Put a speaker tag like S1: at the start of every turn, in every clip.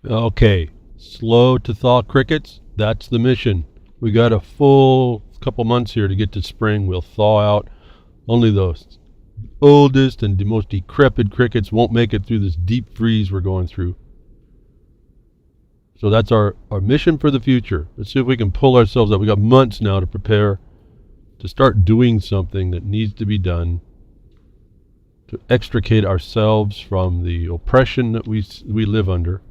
S1: Okay, slow to thaw crickets, that's the mission. We got a full couple months here to get to spring. We'll thaw out. Only those oldest and the most decrepit crickets won't make it through this deep freeze we're going through. So that's our mission for the future. Let's see if we can pull ourselves up. We got months now to prepare to start doing something that needs to be done to extricate ourselves from the oppression that we live under.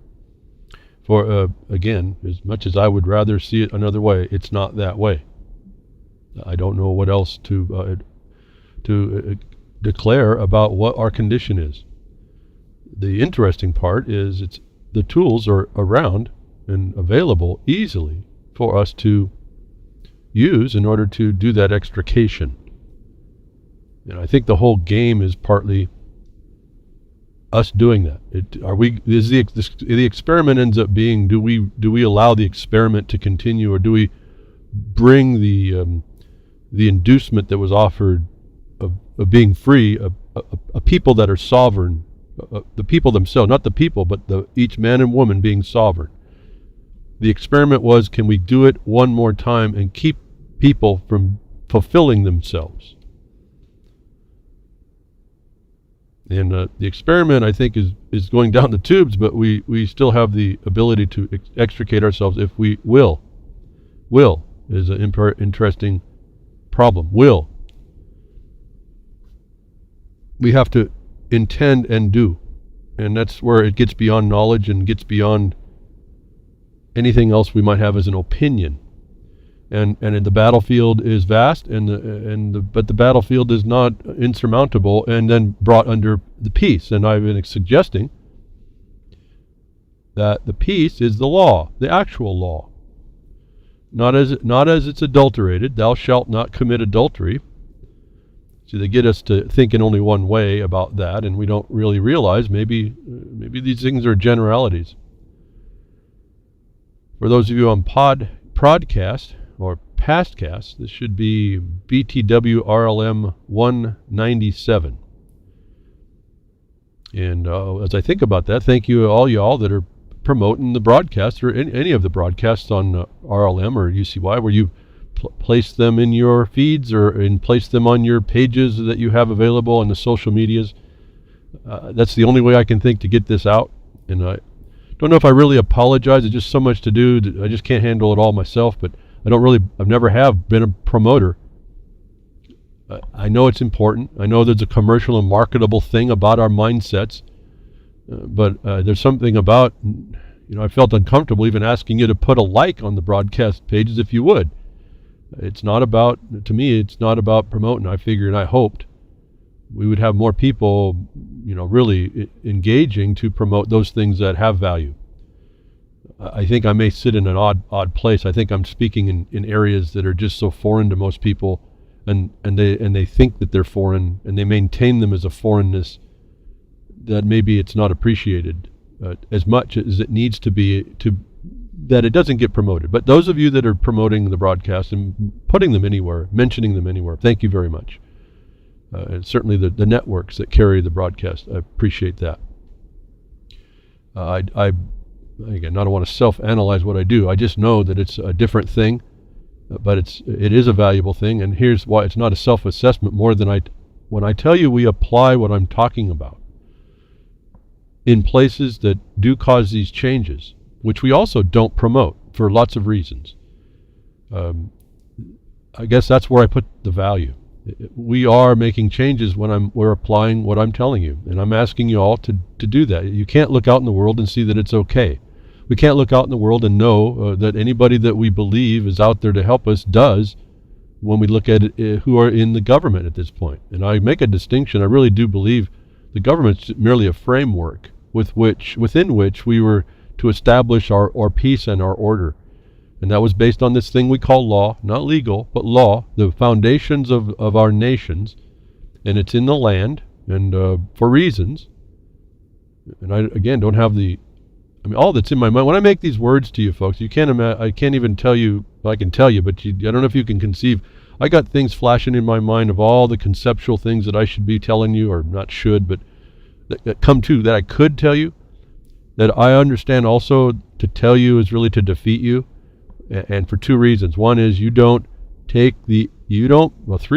S1: For again, as much as I would rather see it another way, it's not that way. I don't know what else to declare about what our condition is. The interesting part is the tools are around and available easily for us to use in order to do that extrication. And I think the whole game is partly us doing that. The experiment ends up being, do we allow the experiment to continue, or do we bring the inducement that was offered of being free, a people that are sovereign, the people themselves, not the people, but each man and woman being sovereign. The experiment was, can we do it one more time and keep people from fulfilling themselves? And the experiment, I think, is going down the tubes, but we still have the ability to extricate ourselves if we will. Will is an interesting problem. Will. We have to intend and do. And that's where it gets beyond knowledge and gets beyond anything else we might have as an opinion. And the battlefield is vast, but the battlefield is not insurmountable and then brought under the peace. And I've been suggesting that the peace is the law, the actual law, not as it's adulterated. Thou shalt not commit adultery. So they get us to think in only one way about that, and we don't really realize maybe these things are generalities. For those of you on podcast or pastcast, this should be BTWRLM197. And as I think about that, thank you all y'all that are promoting the broadcast, or any of the broadcasts on RLM or UCY, where you place them in your feeds or place them on your pages that you have available on the social medias. That's the only way I can think to get this out. And I don't know if I really apologize. There's just so much to do. I just can't handle it all myself, but I've never have been a promoter. I know it's important. I know there's a commercial and marketable thing about our mindsets, but there's something about, I felt uncomfortable even asking you to put a like on the broadcast pages if you would. It's not about, to me, it's not about promoting. I figured, I hoped we would have more people, really engaging to promote those things that have value. I think I may sit in an odd place. I think I'm speaking in areas that are just so foreign to most people, and they think that they're foreign, and they maintain them as a foreignness that maybe it's not appreciated as much as it needs to be, that it doesn't get promoted. But those of you that are promoting the broadcast and putting them anywhere, mentioning them anywhere, thank you very much. And certainly the networks that carry the broadcast, I appreciate that. Again, I don't want to self-analyze what I do. I just know that it's a different thing, but it is a valuable thing. And here's why it's not a self-assessment more than when I tell you we apply what I'm talking about in places that do cause these changes, which we also don't promote for lots of reasons. I guess that's where I put the value. We are making changes when we're applying what I'm telling you, and I'm asking you all to do that. You can't look out in the world and see that it's okay. We can't look out in the world and know that anybody that we believe is out there to help us does when we look at it, who are in the government at this point. And I make a distinction. I really do believe the government's merely a framework within which we were to establish our peace and our order. And that was based on this thing we call law, not legal, but law, the foundations of our nations. And it's in the land, and for reasons. And I, again, don't have all that's in my mind. When I make these words to you folks, you can't imagine, I can't even tell you, well, I can tell you, but I don't know if you can conceive. I got things flashing in my mind of all the conceptual things that I should be telling you, or not should, but that come to, that I could tell you. that I understand also to tell you is really to defeat you, and for two reasons. One is three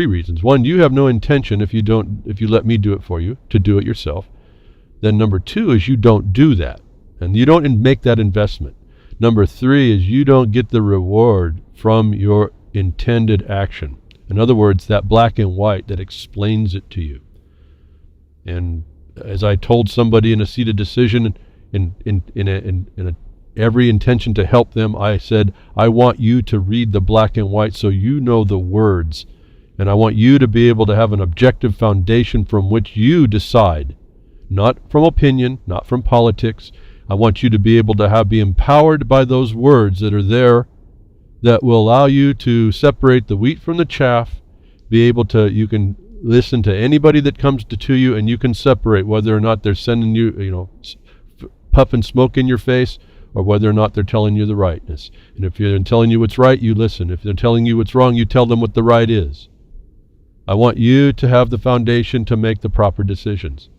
S1: reasons. One, you have no intention if you let me do it for you, to do it yourself. Then number two is you don't do that, and you don't make that investment. Number three is you don't get the reward from your intended action. In other words, that black and white that explains it to you. And as I told somebody in a seated decision, in every intention to help them, I said, I want you to read the black and white so you know the words, and I want you to be able to have an objective foundation from which you decide, not from opinion, not from politics. I want you to be able to be empowered by those words that are there that will allow you to separate the wheat from the chaff, you can listen to anybody that comes to you, and you can separate whether or not they're sending you, puffing smoke in your face, or whether or not they're telling you the rightness. And if they're telling you what's right, you listen. If they're telling you what's wrong, you tell them what the right is. I want you to have the foundation to make the proper decisions.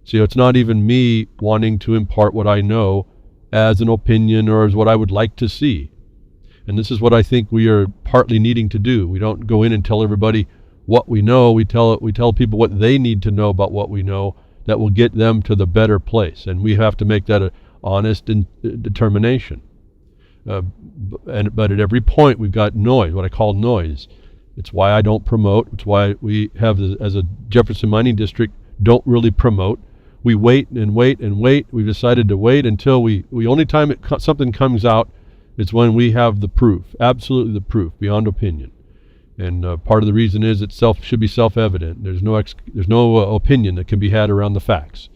S1: See, it's not even me wanting to impart what I know as an opinion or as what I would like to see. And this is what I think we are partly needing to do. We don't go in and tell everybody what we know. We tell people what they need to know about what we know that will get them to the better place. And we have to make that an honest determination. But at every point we've got noise, what I call noise. It's why I don't promote. It's why we have, as a Jefferson Mining District, don't really promote. We wait and wait and wait. We've decided to wait until we only time something comes out is when we have the proof, absolutely the proof, beyond opinion. And part of the reason is it should be self-evident. There's no opinion that can be had around the facts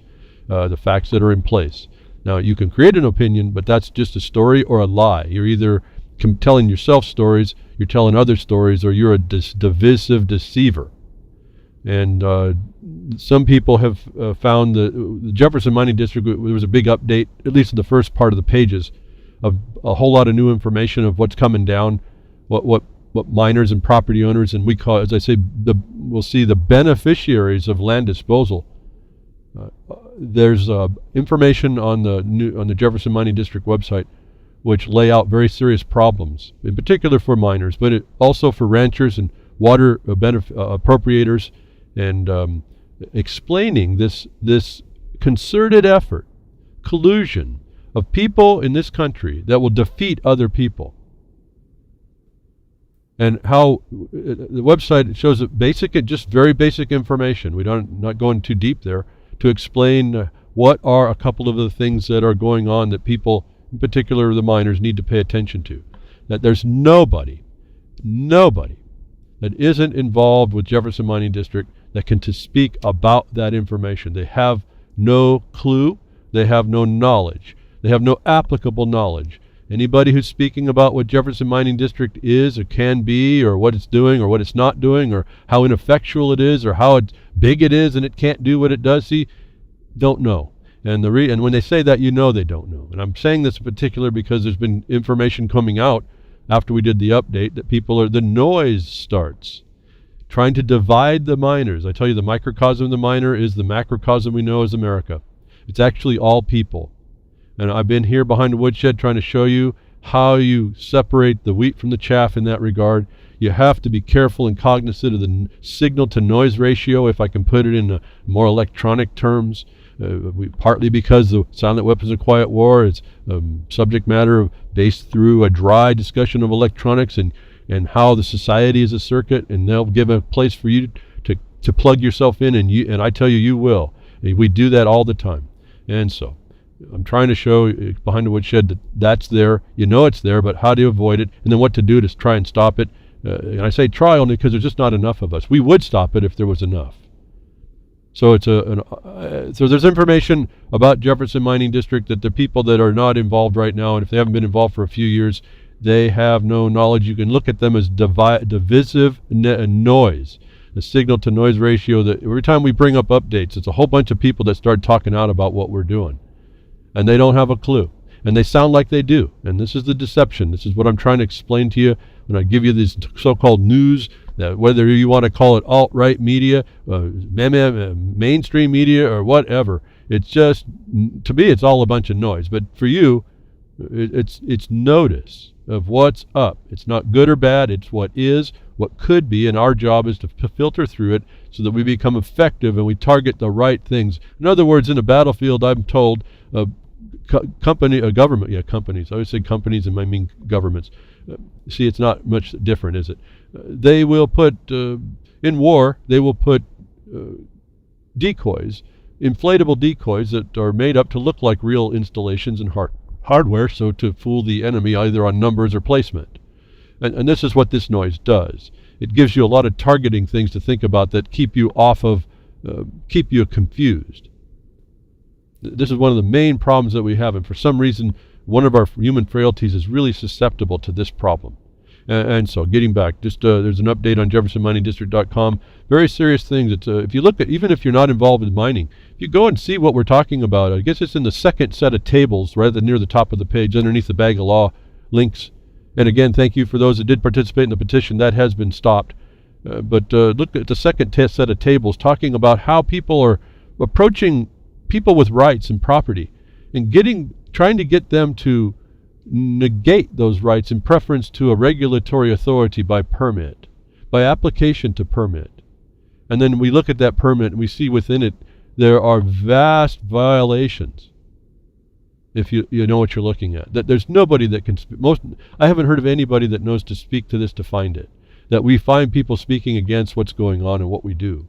S1: that are in place. Now, you can create an opinion, but that's just a story or a lie. You're either telling yourself stories, you're telling other stories, or you're a divisive deceiver. And some people have found the Jefferson Mining District, there was a big update, at least in the first part of the pages, of a whole lot of new information of what's coming down, what miners and property owners, and we call, as I say, we'll see the beneficiaries of land disposal. There's information on the Jefferson Mining District website which lay out very serious problems, in particular for miners, but also for ranchers and water appropriators, and explaining this concerted effort, collusion of people in this country that will defeat other people. And how the website shows just very basic information. Not going too deep there to explain what are a couple of the things that are going on that people, in particular the miners, need to pay attention to. That there's nobody that isn't involved with Jefferson Mining District that can to speak about that information. They have no clue. They have no knowledge. They have no applicable knowledge. Anybody who's speaking about what Jefferson Mining District is or can be, or what it's doing or what it's not doing, or how ineffectual it is, or how big it is and it can't do what it does, don't know. And when they say that, they don't know. And I'm saying this in particular because there's been information coming out after we did the update that the noise starts trying to divide the miners. I tell you, the microcosm of the miner is the macrocosm we know as America. It's actually all people. And I've been here behind the woodshed trying to show you how you separate the wheat from the chaff in that regard. You have to be careful and cognizant of the signal-to-noise ratio, if I can put it in more electronic terms. Partly because the Silent Weapons of Quiet War is subject matter based through a dry discussion of electronics and how the society is a circuit, and they'll give a place for you to plug yourself in, and I tell you, you will. We do that all the time. And so I'm trying to show behind the woodshed that's there. It's there, but how to avoid it, and then what to do to try and stop it. And I say try only because there's just not enough of us. We would stop it if there was enough. So so there's information about Jefferson Mining District that the people that are not involved right now, and if they haven't been involved for a few years, they have no knowledge. You can look at them as divisive noise, the signal-to-noise ratio. That every time we bring up updates, it's a whole bunch of people that start talking out about what we're doing, and they don't have a clue, and they sound like they do. And this is the deception. This is what I'm trying to explain to you when I give you these so-called news. That whether you want to call it alt-right media, mainstream media, or whatever, It's just, to me, it's all a bunch of noise. But for you, it's notice of what's up. It's not good or bad. It's what is, what could be, and our job is to filter through it so that we become effective and we target the right things. In other words, in a battlefield, I'm told, companies. I always say companies, and I mean governments. See, it's not much different, is it? They will put, in war, they will put decoys, inflatable decoys that are made up to look like real installations and hardware, so to fool the enemy either on numbers or placement. And this is what this noise does. It gives you a lot of targeting things to think about that keep you keep you confused. This is one of the main problems that we have, and for some reason, one of our human frailties is really susceptible to this problem. And so, getting back, just there's an update on JeffersonMiningDistrict.com. Very serious things. It's if you look at, even if you're not involved in mining, if you go and see what we're talking about, I guess it's in the second set of tables, rather near the top of the page, underneath the bag of law links. And again, thank you for those that did participate in the petition. That has been stopped. But look at the second set of tables, talking about how people are approaching people with rights and property, and trying to get them to negate those rights in preference to a regulatory authority by permit, by application to permit. And then we look at that permit and we see within it there are vast violations. If you know what you're looking at, that there's nobody that can I haven't heard of anybody that knows to speak to this to find it. That we find people speaking against what's going on and what we do.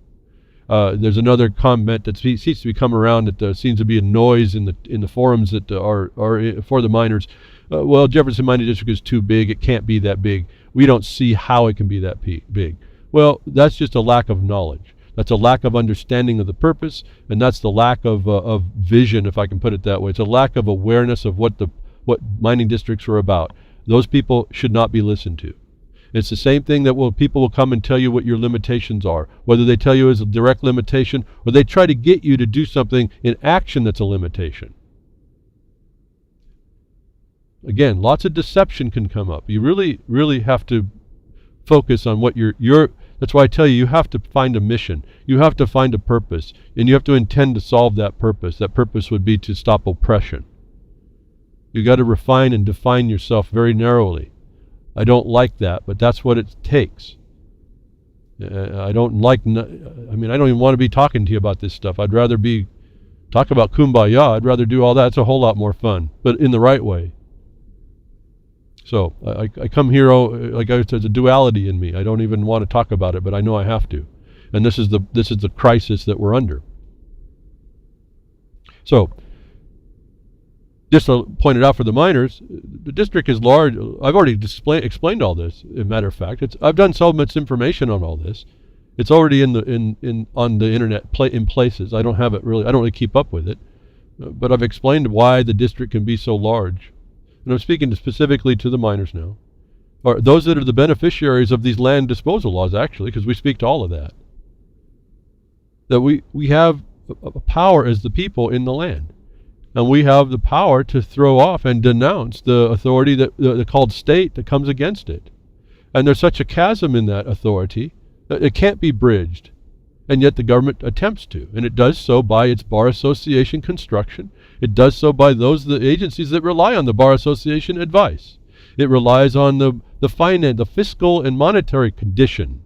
S1: There's another comment that seems to be come around that seems to be a noise in the forums that are for the miners. Well, Jefferson Mining District is too big. It can't be that big. We don't see how it can be that big. Well, that's just a lack of knowledge. That's a lack of understanding of the purpose, and that's the lack of vision, if I can put it that way. It's a lack of awareness of what mining districts are about. Those people should not be listened to. It's the same thing that people will come and tell you what your limitations are, whether they tell you as a direct limitation or they try to get you to do something in action that's a limitation. Again, lots of deception can come up. You really, really have to focus on what that's why I tell you have to find a mission. You have to find a purpose, and you have to intend to solve that purpose. That purpose would be to stop oppression. You got to refine and define yourself very narrowly. I don't like that, but that's what it takes. I don't even want to be talking to you about this stuff. I'd rather talk about kumbaya. I'd rather do all that. It's a whole lot more fun, but in the right way. So I come here, there's a duality in me. I don't even want to talk about it, but I know I have to. And this is the crisis that we're under. So, just to point it out for the miners, the district is large. I've already explained all this. As a matter of fact, I've done so much information on all this. It's already on the internet in places. I don't really keep up with it, but I've explained why the district can be so large. And I'm speaking specifically to the miners now, or those that are the beneficiaries of these land disposal laws, actually, because we speak to all of that. That we have a power as the people in the land. And we have the power to throw off and denounce the authority that called state that comes against it. And there's such a chasm in that authority that it can't be bridged. And yet the government attempts to. And it does so by its bar association construction. It does so by the agencies that rely on the bar association advice. It relies on the fiscal and monetary condition.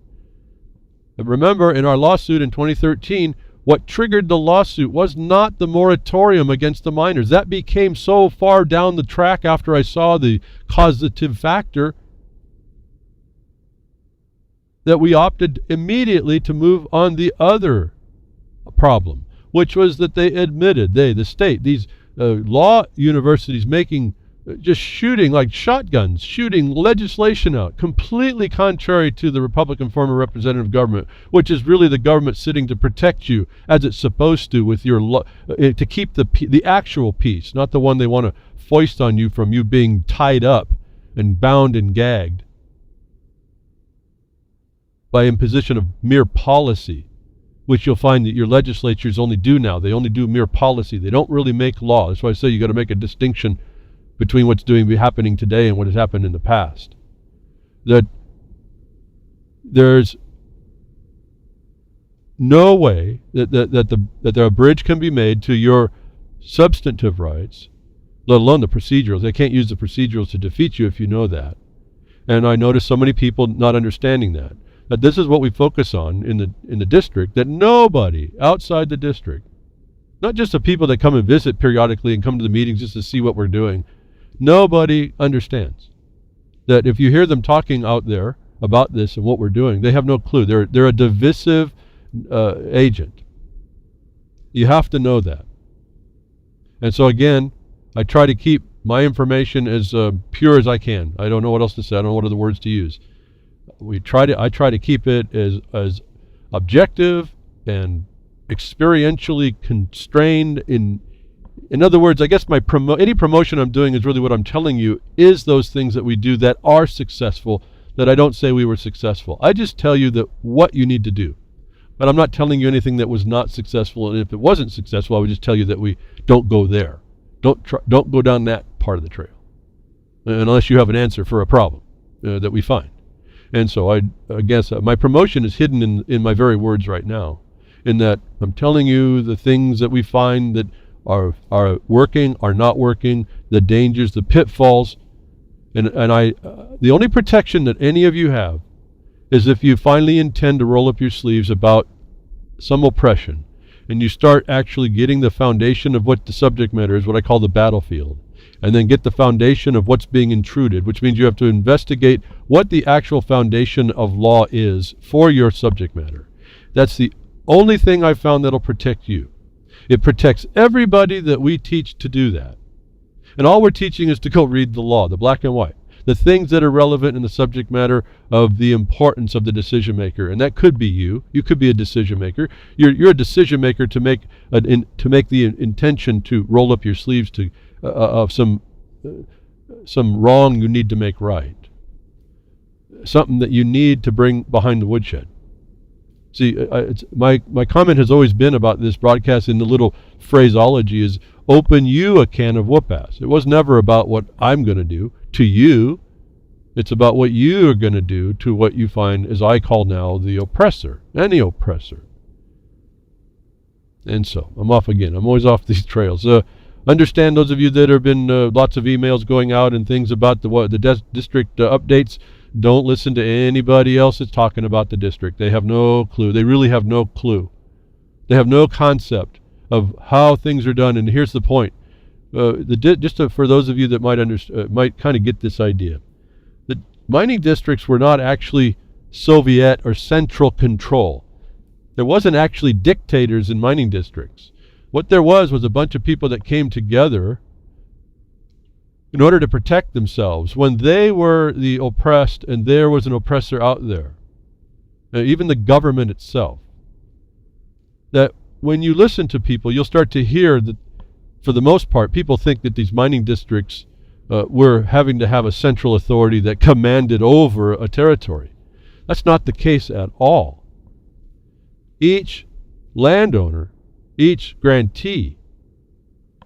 S1: And remember, in our lawsuit in 2013, what triggered the lawsuit was not the moratorium against the miners. That became so far down the track after I saw the causative factor that we opted immediately to move on the other problem, which was that they admitted, the state, these law universities just shooting like shotguns, shooting legislation out, completely contrary to the Republican form of representative government, which is really the government sitting to protect you as it's supposed to with to keep the actual peace, not the one they want to foist on you from you being tied up and bound and gagged by imposition of mere policy, which you'll find that your legislatures only do now. They only do mere policy. They don't really make law. That's why I say you got to make a distinction between what's happening today and what has happened in the past. That there's no way that a bridge can be made to your substantive rights, let alone the procedurals. They can't use the procedurals to defeat you if you know that. And I notice so many people not understanding that this is what we focus on in the district, that nobody outside the district, not just the people that come and visit periodically and come to the meetings just to see what we're doing, nobody understands that if you hear them talking out there about this and what we're doing, they have no clue. They're a divisive agent. You have to know that. And so again, I try to keep my information as pure as I can. I don't know what else to say. I don't know what other words to use. I try to keep it as objective and experientially constrained. In other words, I guess any promotion I'm doing is really what I'm telling you is those things that we do that are successful, that I don't say we were successful. I just tell you that what you need to do. But I'm not telling you anything that was not successful, and if it wasn't successful, I would just tell you that we don't go there. Don't go down that part of the trail, unless you have an answer for a problem that we find. And so I guess my promotion is hidden in my very words right now, in that I'm telling you the things that we find that are working, are not working, the dangers, the pitfalls, and the only protection that any of you have is if you finally intend to roll up your sleeves about some oppression, and you start actually getting the foundation of what the subject matter is, what I call the battlefield, and then get the foundation of what's being intruded, which means you have to investigate what the actual foundation of law is for your subject matter. That's the only thing I've found that'll protect you. It protects everybody that we teach to do that. And all we're teaching is to go read the law, the black and white, the things that are relevant in the subject matter of the importance of the decision maker. And that could be you. You could be a decision maker. You're a decision maker to make the intention to roll up your sleeves to of some wrong you need to make right, something that you need to bring behind the woodshed. See, my comment has always been about this broadcast in the little phraseology is open you a can of whoop-ass. It was never about what I'm going to do to you. It's about what you are going to do to what you find, as I call now, the oppressor, any oppressor. And so, I'm off again. I'm always off these trails. Understand those of you that have been lots of emails going out and things about the district updates. Don't listen to anybody else that's talking about the district. They have no clue. They really have no clue. They have no concept of how things are done. And here's the point. For those of you that might kind of get this idea. The mining districts were not actually Soviet or central control. There wasn't actually dictators in mining districts. What there was a bunch of people that came together in order to protect themselves when they were the oppressed and there was an oppressor out there. Even the government itself. That when you listen to people, you'll start to hear that, for the most part, people think that these mining districts were having to have a central authority that commanded over a territory. That's not the case at all. Each landowner, each grantee,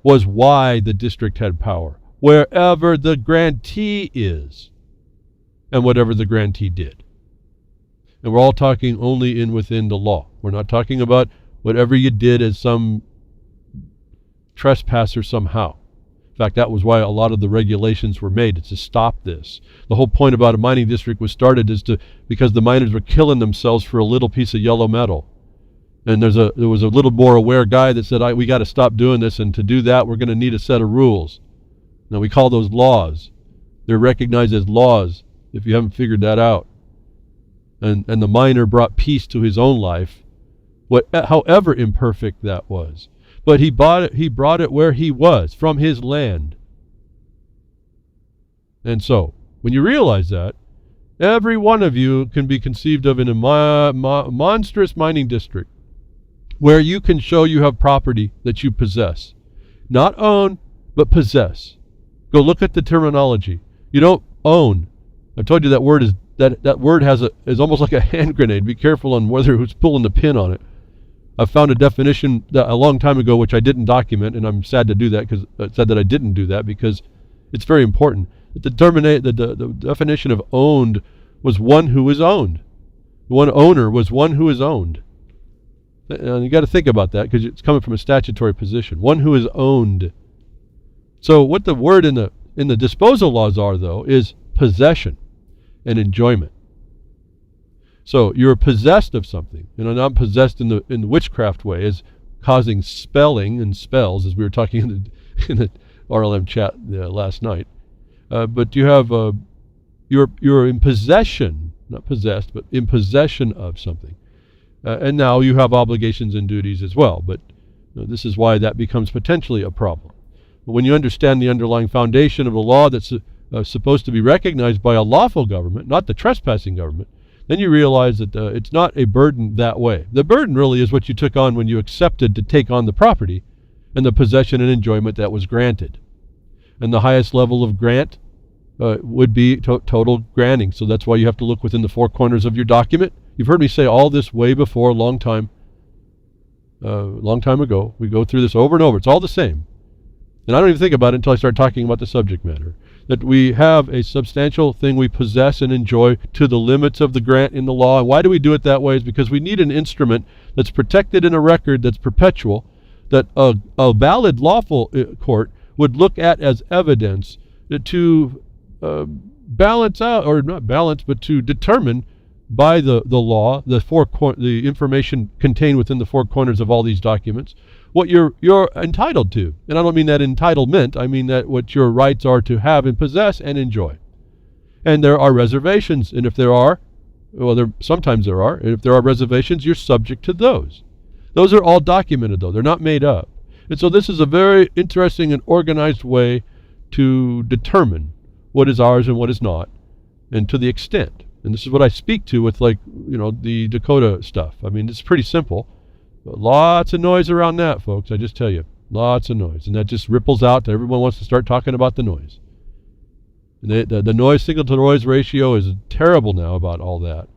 S1: was why the district had power. Wherever the grantee is, and whatever the grantee did. And we're all talking only within the law. We're not talking about whatever you did as some trespasser somehow. In fact, that was why a lot of the regulations were made, to stop this. The whole point about a mining district was started because the miners were killing themselves for a little piece of yellow metal. And there was a little more aware guy that said, we got to stop doing this, and to do that, we're going to need a set of rules. Now, we call those laws. They're recognized as laws, if you haven't figured that out. And the miner brought peace to his own life, however imperfect that was. But he brought it where he was, from his land. And so, when you realize that, every one of you can be conceived of in a monstrous mining district, where you can show you have property that you possess. Not own, but possess. Go look at the terminology. You don't own. I told you that word is almost like a hand grenade. Be careful on who's pulling the pin on it. I found a definition a long time ago which I didn't document, and I'm sad to do that that I didn't do that because it's very important. The definition of owned was one who is owned. One owner was one who is owned. And you got to think about that because it's coming from a statutory position. One who is owned. So what the word in the disposal laws are, though, is possession and enjoyment. So you're possessed of something, and not possessed in the witchcraft way, as causing spelling and spells, as we were talking in the RLM chat last night. But you have you're in possession, not possessed, but in possession of something. And now you have obligations and duties as well, but this is why that becomes potentially a problem. But when you understand the underlying foundation of the law that's supposed to be recognized by a lawful government, not the trespassing government, then you realize that it's not a burden that way. The burden really is what you took on when you accepted to take on the property and the possession and enjoyment that was granted. And the highest level of grant would be total granting. So that's why you have to look within the four corners of your document. You've heard me say all this way before, a long time ago. We go through this over and over. It's all the same. And I don't even think about it until I start talking about the subject matter. That we have a substantial thing we possess and enjoy to the limits of the grant in the law. And why do we do it that way? Is because we need an instrument that's protected in a record that's perpetual, that a valid lawful court would look at as evidence to balance out, or not balance, but to determine by the law, the information contained within the four corners of all these documents, what you're entitled to. And I don't mean that entitlement, I mean that what your rights are to have and possess and enjoy. And there are reservations, and if there are, sometimes there are, and if there are reservations, you're subject to those. Those are all documented, though. They're not made up. And so this is a very interesting and organized way to determine what is ours and what is not, and to the extent. And this is what I speak to with, the Dakota stuff. I mean, it's pretty simple. But lots of noise around that, folks. I just tell you. Lots of noise. And that just ripples out to everyone wants to start talking about the noise. And the noise signal to noise ratio is terrible now about all that.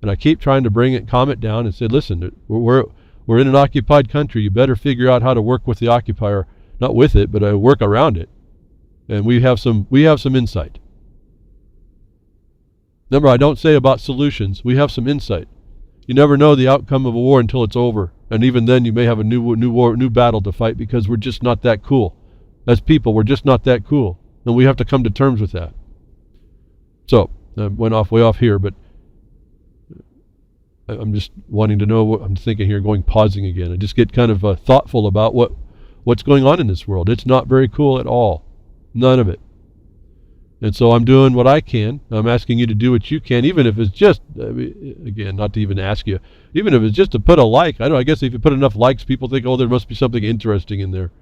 S1: And I keep trying to calm it down and say, listen, we're in an occupied country. You better figure out how to work with the occupier. Not with it, but work around it. And we have some insight. Remember, I don't say about solutions. We have some insight. You never know the outcome of a war until it's over, and even then, you may have a new battle to fight because we're just not that cool. As people, we're just not that cool, and we have to come to terms with that. So, I went way off here, but I'm just wanting to know what I'm thinking here, pausing again. I just get kind of thoughtful about what's going on in this world. It's not very cool at all. None of it. And so I'm doing what I can. I'm asking you to do what you can, even if it's just, again, not to even ask you, even if it's just to put a like. I guess if you put enough likes, people think, there must be something interesting in there.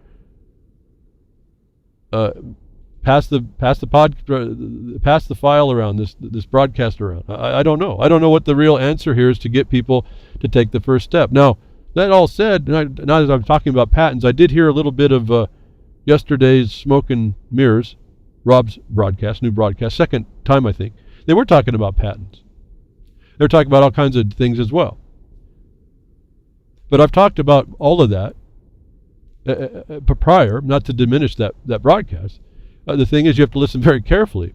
S1: Pass the file around, this broadcast around. I don't know. I don't know what the real answer here is to get people to take the first step. Now, that all said, now that I'm talking about patents, I did hear a little bit of yesterday's Smoke and Mirrors, Rob's new broadcast, second time I think. They were talking about patents. They were talking about all kinds of things as well. But I've talked about all of that prior, not to diminish that broadcast. The thing is, you have to listen very carefully.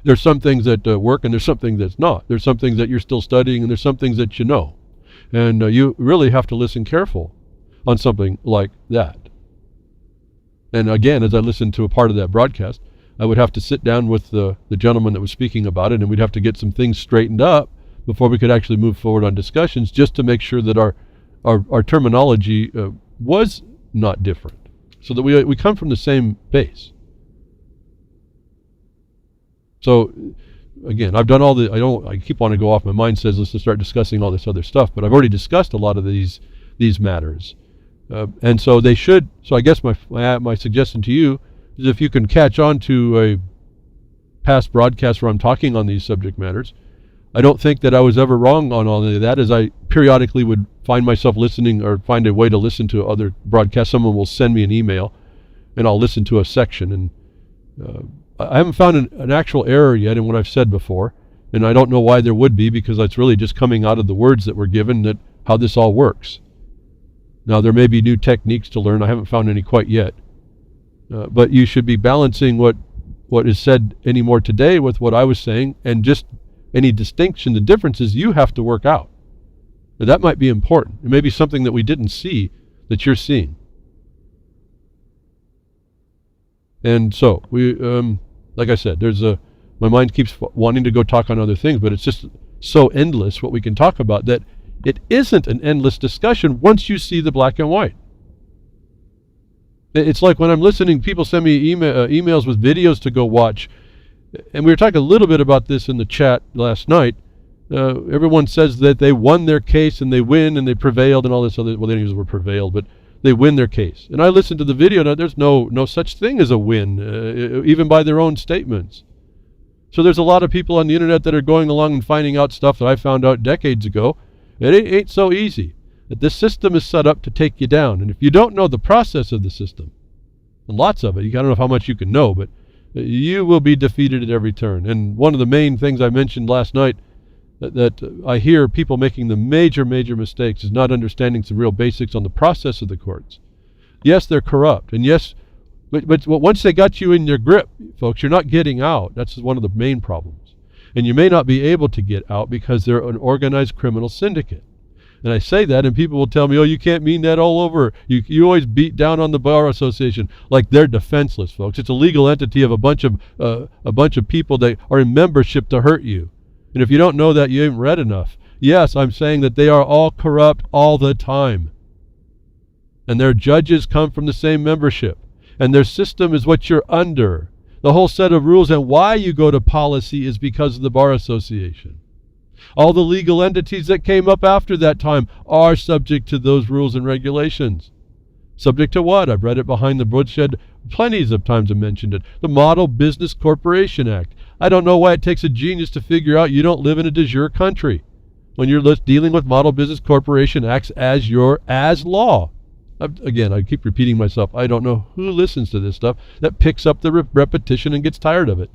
S1: There's some things that work, and there's some things that's not. There's some things that you're still studying, and there's some things that you know. And you really have to listen careful on something like that. And again, as I listened to a part of that broadcast, I would have to sit down with the gentleman that was speaking about it, and we'd have to get some things straightened up before we could actually move forward on discussions, just to make sure that our terminology was not different, so that we come from the same base. So again, I've done all I keep wanting to go off. My mind says let's just start discussing all this other stuff, but I've already discussed a lot of these matters. And so they should. So I guess my suggestion to you is, if you can catch on to a past broadcast where I'm talking on these subject matters, I don't think that I was ever wrong on all of that, as I periodically would find myself listening or find a way to listen to other broadcasts. Someone will send me an email, and I'll listen to a section. And I haven't found an actual error yet in what I've said before, and I don't know why there would be, because it's really just coming out of the words that were given, that how this all works. Now, there may be new techniques to learn. I haven't found any quite yet. But you should be balancing what is said anymore today with what I was saying, and just any distinction, the differences you have to work out. Now, that might be important. It may be something that we didn't see that you're seeing. And so, like I said, my mind keeps wanting to go talk on other things, but it's just so endless what we can talk about that it isn't an endless discussion once you see the black and white. It's like when I'm listening, people send me emails with videos to go watch, and we were talking a little bit about this in the chat last night. Everyone says that they won their case and they win and they prevailed and all this other, well, they didn't use the word prevailed, but they win their case. And I listened to the video, and there's no such thing as a win, even by their own statements. So there's a lot of people on the internet that are going along and finding out stuff that I found out decades ago. It ain't so easy. That this system is set up to take you down. And if you don't know the process of the system, and lots of it, I don't know how much you can know, but you will be defeated at every turn. And one of the main things I mentioned last night that I hear people making the major mistakes is not understanding some real basics on the process of the courts. Yes, they're corrupt, and yes, but once they got you in their grip, folks, you're not getting out. That's one of the main problems. And you may not be able to get out because they're an organized criminal syndicate. And I say that, and people will tell me, oh, you can't mean that all over. You always beat down on the Bar Association like they're defenseless, folks. It's a legal entity of a bunch of people that are in membership to hurt you. And if you don't know that, you haven't read enough. Yes, I'm saying that they are all corrupt all the time. And their judges come from the same membership. And their system is what you're under. The whole set of rules and why you go to policy is because of the Bar Association. All the legal entities that came up after that time are subject to those rules and regulations. Subject to what? I've read it behind the Woodshed plenty of times. I mentioned it. The Model Business Corporation Act. I don't know why it takes a genius to figure out you don't live in a de jure country when you're dealing with Model Business Corporation Acts as law. Again, I keep repeating myself. I don't know who listens to this stuff that picks up the repetition and gets tired of it.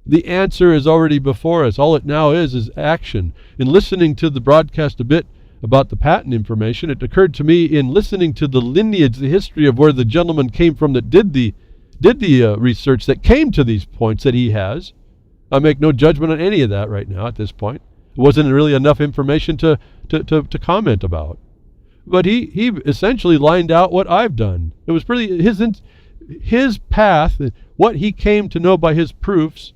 S1: The answer is already before us. All it now is action. In listening to the broadcast a bit about the patent information, it occurred to me in listening to the lineage, the history of where the gentleman came from that did the research that came to these points that he has. I make no judgment on any of that right now at this point. It wasn't really enough information to comment about. But he essentially lined out what I've done. It was pretty his path, what he came to know by his proofs.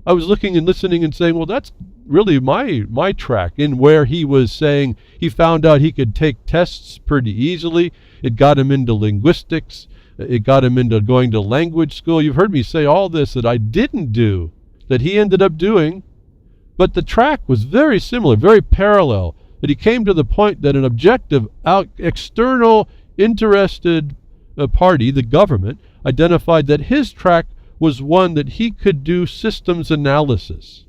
S1: I was looking and listening and saying, well, that's really my track in where he was saying he found out he could take tests pretty easily. It got him into linguistics. It got him into going to language school. You've heard me say all this that I didn't do, that he ended up doing. But the track was very similar, very parallel. That he came to the point that an objective, external, interested party, the government, identified that his track was one that he could do systems analysis.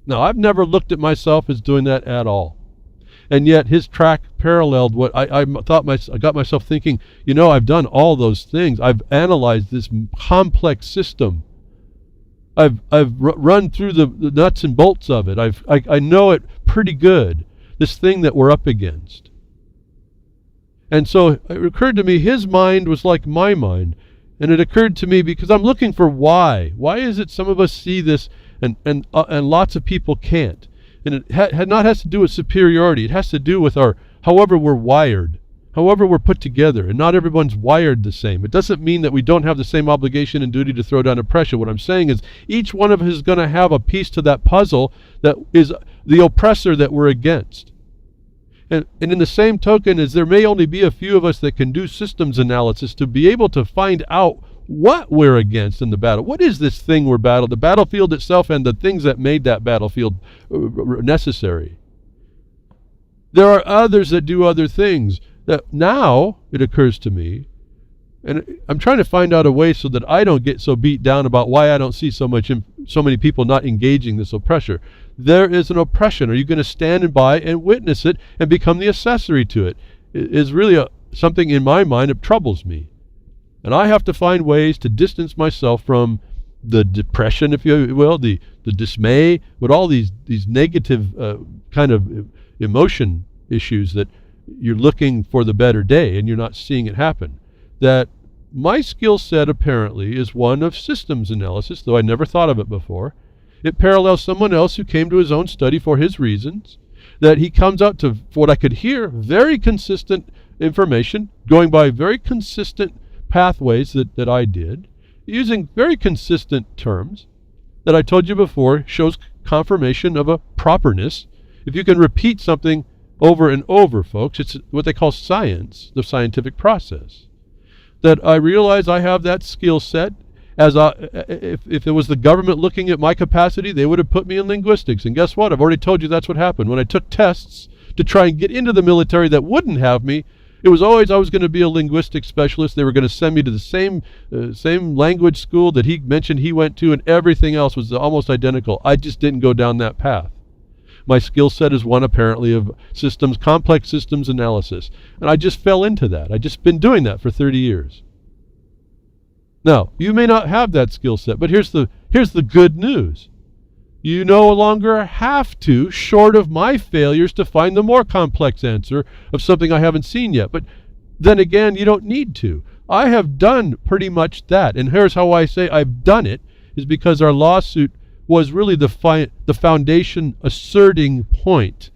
S1: Now, I've never looked at myself as doing that at all. And yet his track paralleled what I got myself thinking, I've done all those things. I've analyzed this complex system. I've run through the nuts and bolts of it. I know it pretty good, this thing that we're up against. And so it occurred to me his mind was like my mind. And it occurred to me because I'm looking for why. Why is it some of us see this and lots of people can't? And it has to do with superiority. It has to do with however we're wired, however we're put together. And not everyone's wired the same. It doesn't mean that we don't have the same obligation and duty to throw down oppression. What I'm saying is each one of us is going to have a piece to that puzzle that is the oppressor that we're against. And in the same token, as there may only be a few of us that can do systems analysis to be able to find out what we're against in the battle. What is this thing we're battling? The battlefield itself and the things that made that battlefield necessary. There are others that do other things. That now, it occurs to me, and I'm trying to find out a way so that I don't get so beat down about why I don't see so many people not engaging this oppressor. There is an oppression. Are you going to stand by and witness it and become the accessory to it? It is really something in my mind that troubles me. And I have to find ways to distance myself from the depression, if you will, the dismay, with all these negative kind of emotion issues that you're looking for the better day and you're not seeing it happen. That my skill set apparently is one of systems analysis, though I never thought of it before. It parallels someone else who came to his own study for his reasons. that he comes out to, for what I could hear, very consistent information, going by very consistent pathways that I did, using very consistent terms that I told you before, shows confirmation of a properness. If you can repeat something over and over, folks, it's what they call science, the scientific process. That I realize I have that skill set. If it was the government looking at my capacity, they would have put me in linguistics. And guess what? I've already told you that's what happened. When I took tests to try and get into the military that wouldn't have me, it was always I was going to be a linguistics specialist. They were going to send me to the same language school that he mentioned he went to, and everything else was almost identical. I just didn't go down that path. My skill set is one, apparently, of systems, complex systems analysis. And I just fell into that. I've just been doing that for 30 years. Now, you may not have that skill set, but here's the good news. You no longer have to, short of my failures, to find the more complex answer of something I haven't seen yet. But then again, you don't need to. I have done pretty much that. And here's how I say I've done it, is because our lawsuit was really the foundation asserting point.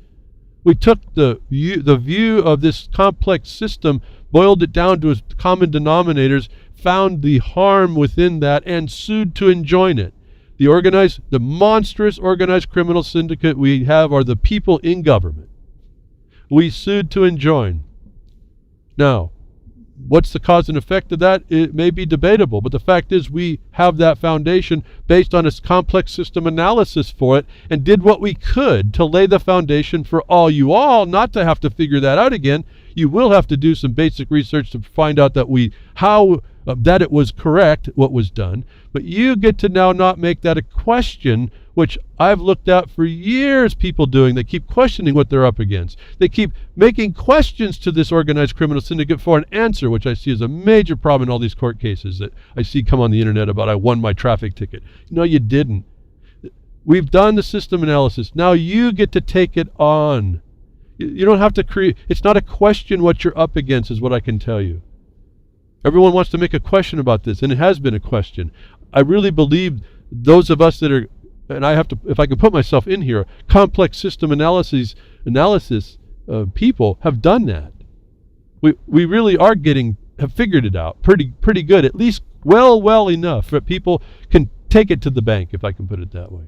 S1: We took the view of this complex system, boiled it down to its common denominators, found the harm within that, and sued to enjoin it. The monstrous organized criminal syndicate we have are the people in government. We sued to enjoin. Now, what's the cause and effect of that? It may be debatable, but the fact is we have that foundation based on its complex system analysis for it, and did what we could to lay the foundation for you all not to have to figure that out again. You will have to do some basic research to find out that that it was correct, what was done. But you get to now not make that a question, which I've looked at for years, people doing. They keep questioning what they're up against. They keep making questions to this organized criminal syndicate for an answer, which I see as a major problem in all these court cases that I see come on the internet about I won my traffic ticket. No, you didn't. We've done the system analysis. Now you get to take it on. You don't have to create. It's not a question what you're up against, is what I can tell you. Everyone wants to make a question about this, and it has been a question. I really believe those of us that are, and I have to, if I can put myself in here, complex system analysis people have done that. We really are have figured it out pretty good, at least well enough that people can take it to the bank, if I can put it that way.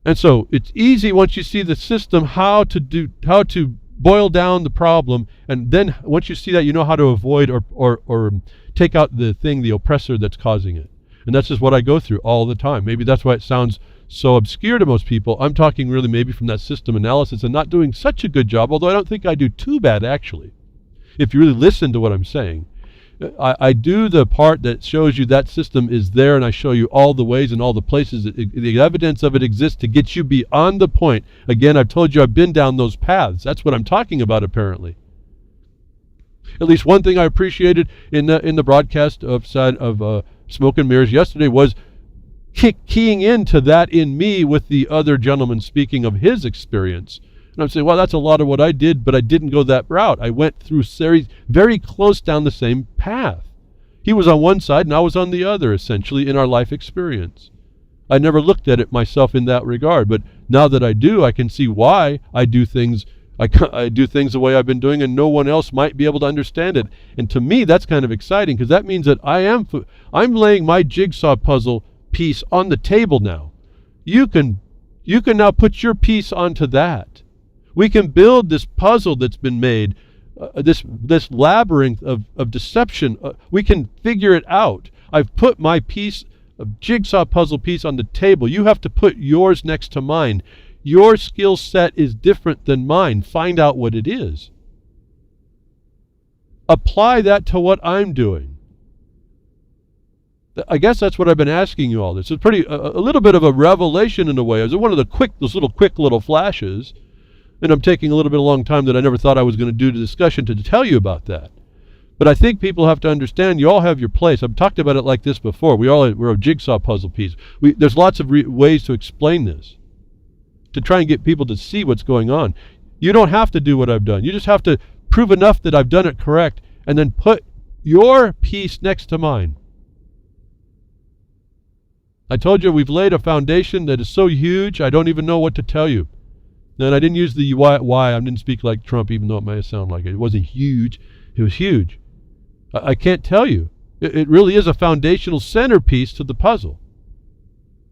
S1: And so it's easy once you see the system how to boil down the problem, and then once you see that, you know how to avoid or take out the oppressor that's causing it. And that's just what I go through all the time. Maybe that's why it sounds so obscure to most people. I'm talking really maybe from that system analysis and not doing such a good job, although I don't think I do too bad actually. If you really listen to what I'm saying, I do the part that shows you that system is there, and I show you all the ways and all the places that the evidence of it exists to get you beyond the point. Again, I've told you I've been down those paths. That's what I'm talking about apparently. At least one thing I appreciated in the broadcast of Smoke and Mirrors yesterday was keying into that in me with the other gentleman speaking of his experience. And I'm saying, well, that's a lot of what I did, but I didn't go that route. I went through very close down the same path. He was on one side and I was on the other, essentially, in our life experience. I never looked at it myself in that regard, but now that I do, I can see why I do things. I do things the way I've been doing, and no one else might be able to understand it. And to me, that's kind of exciting, because that means that I'm laying my jigsaw puzzle piece on the table now. You can now put your piece onto that. We can build this puzzle that's been made, this labyrinth of deception. We can figure it out. I've put my piece, a jigsaw puzzle piece, on the table. You have to put yours next to mine. Your skill set is different than mine. Find out what it is. Apply that to what I'm doing. I guess that's what I've been asking you all this. It's a little bit of a revelation in a way. It was one of those quick little flashes. And I'm taking a little bit of a long time that I never thought I was going to do the discussion to tell you about that. But I think people have to understand you all have your place. I've talked about it like this before. We're a jigsaw puzzle piece. There's lots of ways to explain this, to try and get people to see what's going on. You don't have to do what I've done. You just have to prove enough that I've done it correct, and then put your piece next to mine. I told you we've laid a foundation that is so huge, I don't even know what to tell you. And I didn't use the why. I didn't speak like Trump, even though it may sound like it. It wasn't huge. It was huge. I can't tell you. It really is a foundational centerpiece to the puzzle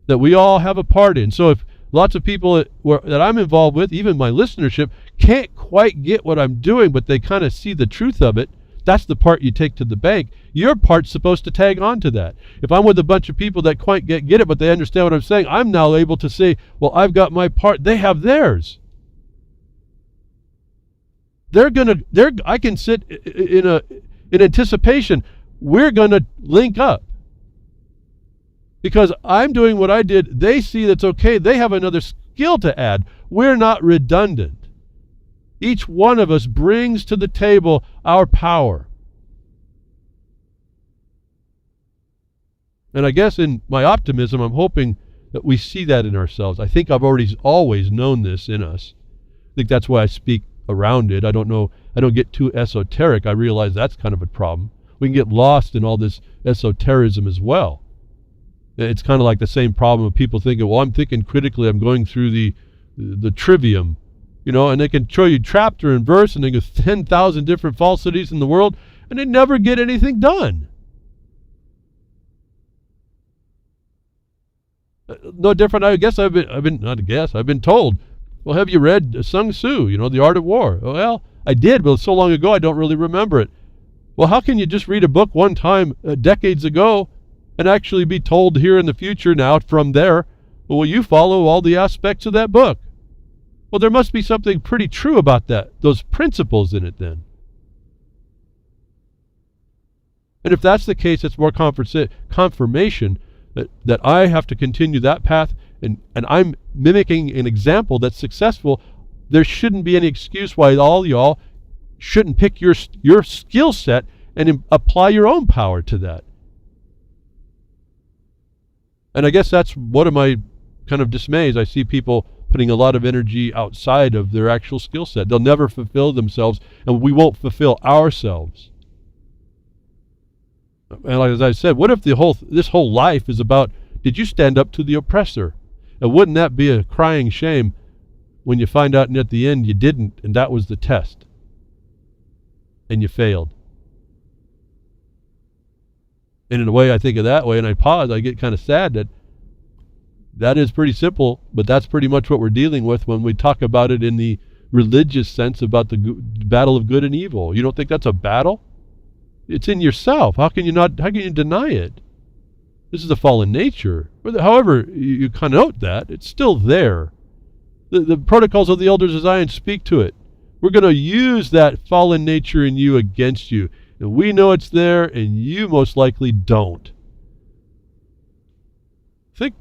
S1: that we all have a part in. So if lots of people that I'm involved with, even my listenership, can't quite get what I'm doing, but they kind of see the truth of it, that's the part you take to the bank. Your part's supposed to tag on to that. If I'm with a bunch of people that quite get it, but they understand what I'm saying, I'm now able to say, well, I've got my part. They have theirs. I can sit in anticipation. We're going to link up. Because I'm doing what I did. They see that's okay. They have another skill to add. We're not redundant. Each one of us brings to the table our power. And I guess in my optimism, I'm hoping that we see that in ourselves. I think I've always known this in us. I think that's why I speak around it. I don't know. I don't get too esoteric. I realize that's kind of a problem. We can get lost in all this esotericism as well. It's kind of like the same problem of people thinking, well, I'm thinking critically, I'm going through the trivium, and they can show you chapter and verse, and they go 10,000 different falsities in the world, and they never get anything done. No different. I've been told, well, have you read Sun Tzu, The Art of War? Well, I did, but it's so long ago I don't really remember it. Well, how can you just read a book one time decades ago and actually be told here in the future now from there, well, will you follow all the aspects of that book? Well, there must be something pretty true about those principles in it then. And if that's the case, it's more confirmation that I have to continue that path, and I'm mimicking an example that's successful. There shouldn't be any excuse why all y'all shouldn't pick your skill set and apply your own power to that. And I guess that's one of my kind of dismays. I see people putting a lot of energy outside of their actual skill set. They'll never fulfill themselves, and we won't fulfill ourselves. And like as I said, what if this whole life is about, did you stand up to the oppressor? And wouldn't that be a crying shame when you find out and at the end you didn't, and that was the test, and you failed? And in a way, I think of that way, and I pause. I get kind of sad that is pretty simple, but that's pretty much what we're dealing with when we talk about it in the religious sense about the battle of good and evil. You don't think that's a battle? It's in yourself. How can you deny it? This is a fallen nature. However you connote that, it's still there. The protocols of the elders of Zion speak to it. We're going to use that fallen nature in you against you. And we know it's there, and you most likely don't.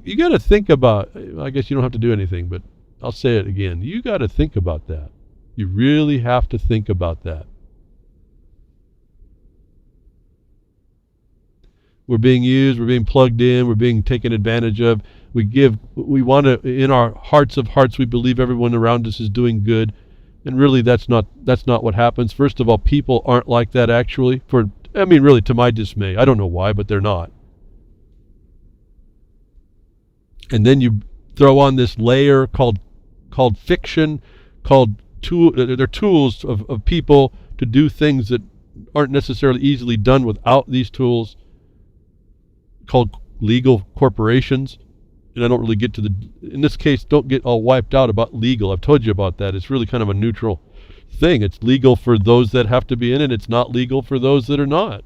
S1: You got to think about, I guess you don't have to do anything, but I'll say it again. You got to think about that. You really have to think about that. We're being used, we're being plugged in, we're being taken advantage of. We want to, in our hearts of hearts, we believe everyone around us is doing good. And really, that's not what happens. First of all, people aren't like that actually. Really, to my dismay. I don't know why, but they're not. And then you throw on this layer called fiction, they're tools of people to do things that aren't necessarily easily done without these tools, called legal corporations. And I don't really get in this case, don't get all wiped out about legal. I've told you about that. It's really kind of a neutral thing. It's legal for those that have to be in it. It's not legal for those that are not.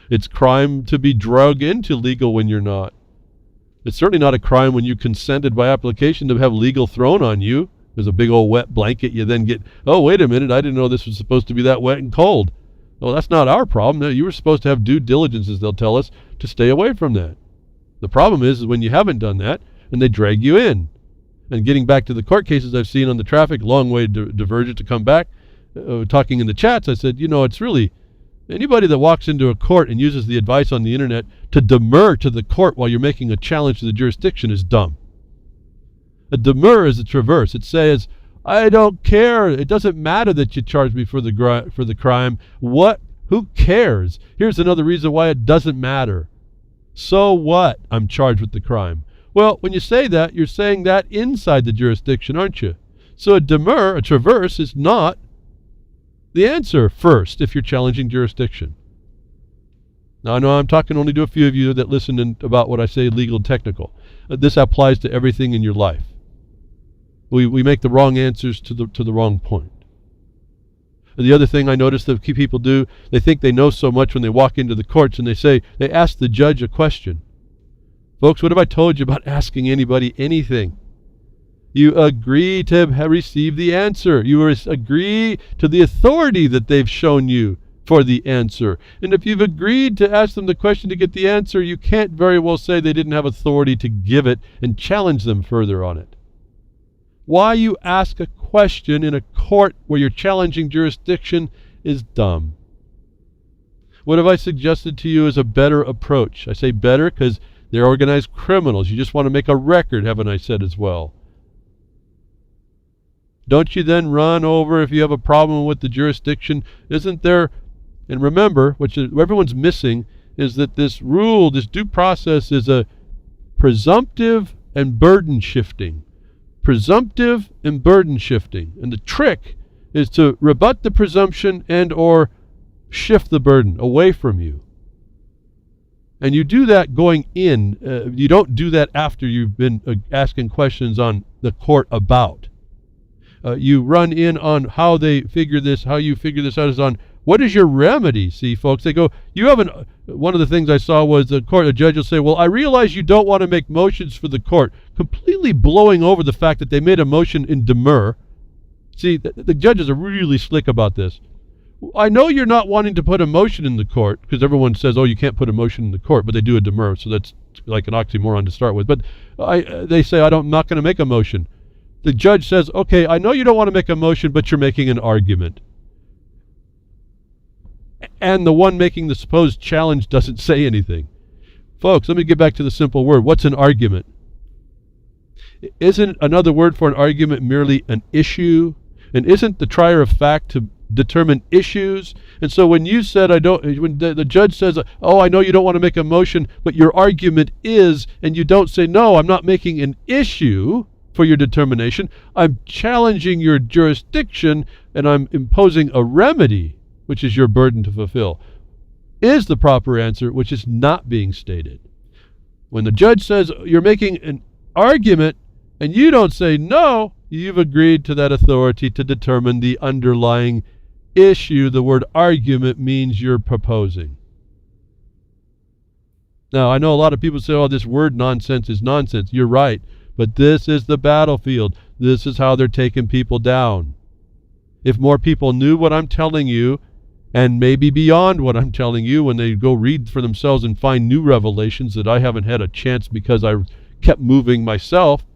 S1: It's crime to be drug into legal when you're not. It's certainly not a crime when you consented by application to have legal thrown on you. There's a big old wet blanket. You then get, oh, wait a minute, I didn't know this was supposed to be that wet and cold. Well, that's not our problem. No, you were supposed to have due diligence, as they'll tell us, to stay away from that. The problem is when you haven't done that, and they drag you in. And getting back to the court cases I've seen on the traffic, long way divergent to come back, talking in the chats, I said, it's really, anybody that walks into a court and uses the advice on the internet to demur to the court while you're making a challenge to the jurisdiction is dumb. A demur is a traverse. It says, I don't care. It doesn't matter that you charged me for the crime. Who cares? Here's another reason why it doesn't matter. So what? I'm charged with the crime. Well, when you say that, you're saying that inside the jurisdiction, aren't you? So a demur, a traverse, is not the answer first if you're challenging jurisdiction. Now, I know I'm talking only to a few of you that listen about what I say legal and technical. This applies to everything in your life. We make the wrong answers to the wrong point. The other thing I notice that people do, they think they know so much when they walk into the courts and they ask the judge a question. Folks, what have I told you about asking anybody anything? You agree to receive the answer. You agree to the authority that they've shown you for the answer. And if you've agreed to ask them the question to get the answer, you can't very well say they didn't have authority to give it and challenge them further on it. Why you ask a question in a court where you're challenging jurisdiction is dumb. What have I suggested to you as a better approach? I say better because they're organized criminals. You just want to make a record, haven't I said as well? Don't you then run over if you have a problem with the jurisdiction? Isn't there, and remember, what everyone's missing is that this rule, this due process is a presumptive and burden shifting. Presumptive and burden shifting. And the trick is to rebut the presumption and or shift the burden away from you. And you do that going in. You don't do that after you've been asking questions on the court about. You run in on how they figure this, how you figure this out is on what is your remedy. See, folks, they go, you haven't, one of the things I saw was a judge will say, well, I realize you don't want to make motions for the court, completely blowing over the fact that they made a motion in demur. See, the judges are really slick about this. I know you're not wanting to put a motion in the court, because everyone says, oh, you can't put a motion in the court, but they do a demur, so that's like an oxymoron to start with. But they say, I'm not going to make a motion. The judge says, okay, I know you don't want to make a motion, but you're making an argument. And the one making the supposed challenge doesn't say anything. Folks, let me get back to the simple word. What's an argument? Isn't another word for an argument merely an issue? And isn't the trier of fact to determine issues? And so when you said, when the judge says, oh, I know you don't want to make a motion, but your argument is, and you don't say, no, I'm not making an issue for your determination, I'm challenging your jurisdiction and I'm imposing a remedy, which is your burden to fulfill, is the proper answer, which is not being stated. When the judge says you're making an argument and you don't say no, you've agreed to that authority to determine the underlying issue. The word argument means you're proposing. Now, I know a lot of people say, oh, this word nonsense is nonsense. You're right. But this is the battlefield. This is how they're taking people down. If more people knew what I'm telling you, and maybe beyond what I'm telling you, when they go read for themselves and find new revelations that I haven't had a chance because I kept moving myself,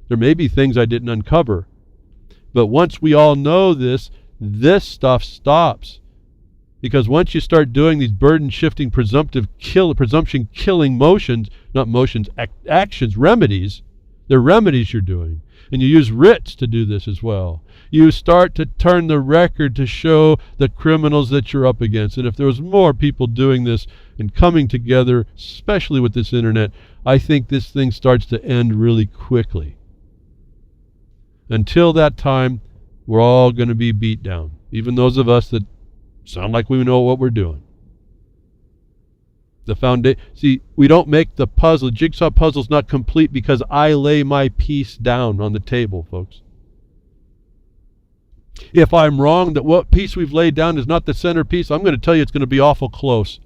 S1: there may be things I didn't uncover. But once we all know this stuff stops. Because once you start doing these burden-shifting, presumption-killing motions, not motions, actions, remedies, they're remedies you're doing. And you use writs to do this as well. You start to turn the record to show the criminals that you're up against. And if there was more people doing this and coming together, especially with this internet, I think this thing starts to end really quickly. Until that time, we're all going to be beat down. Even those of us that sound like we know what we're doing. The foundation. See, we don't make the puzzle. Jigsaw puzzle's not complete because I lay my piece down on the table, folks. If I'm wrong that what piece we've laid down is not the centerpiece, I'm going to tell you it's going to be awful close.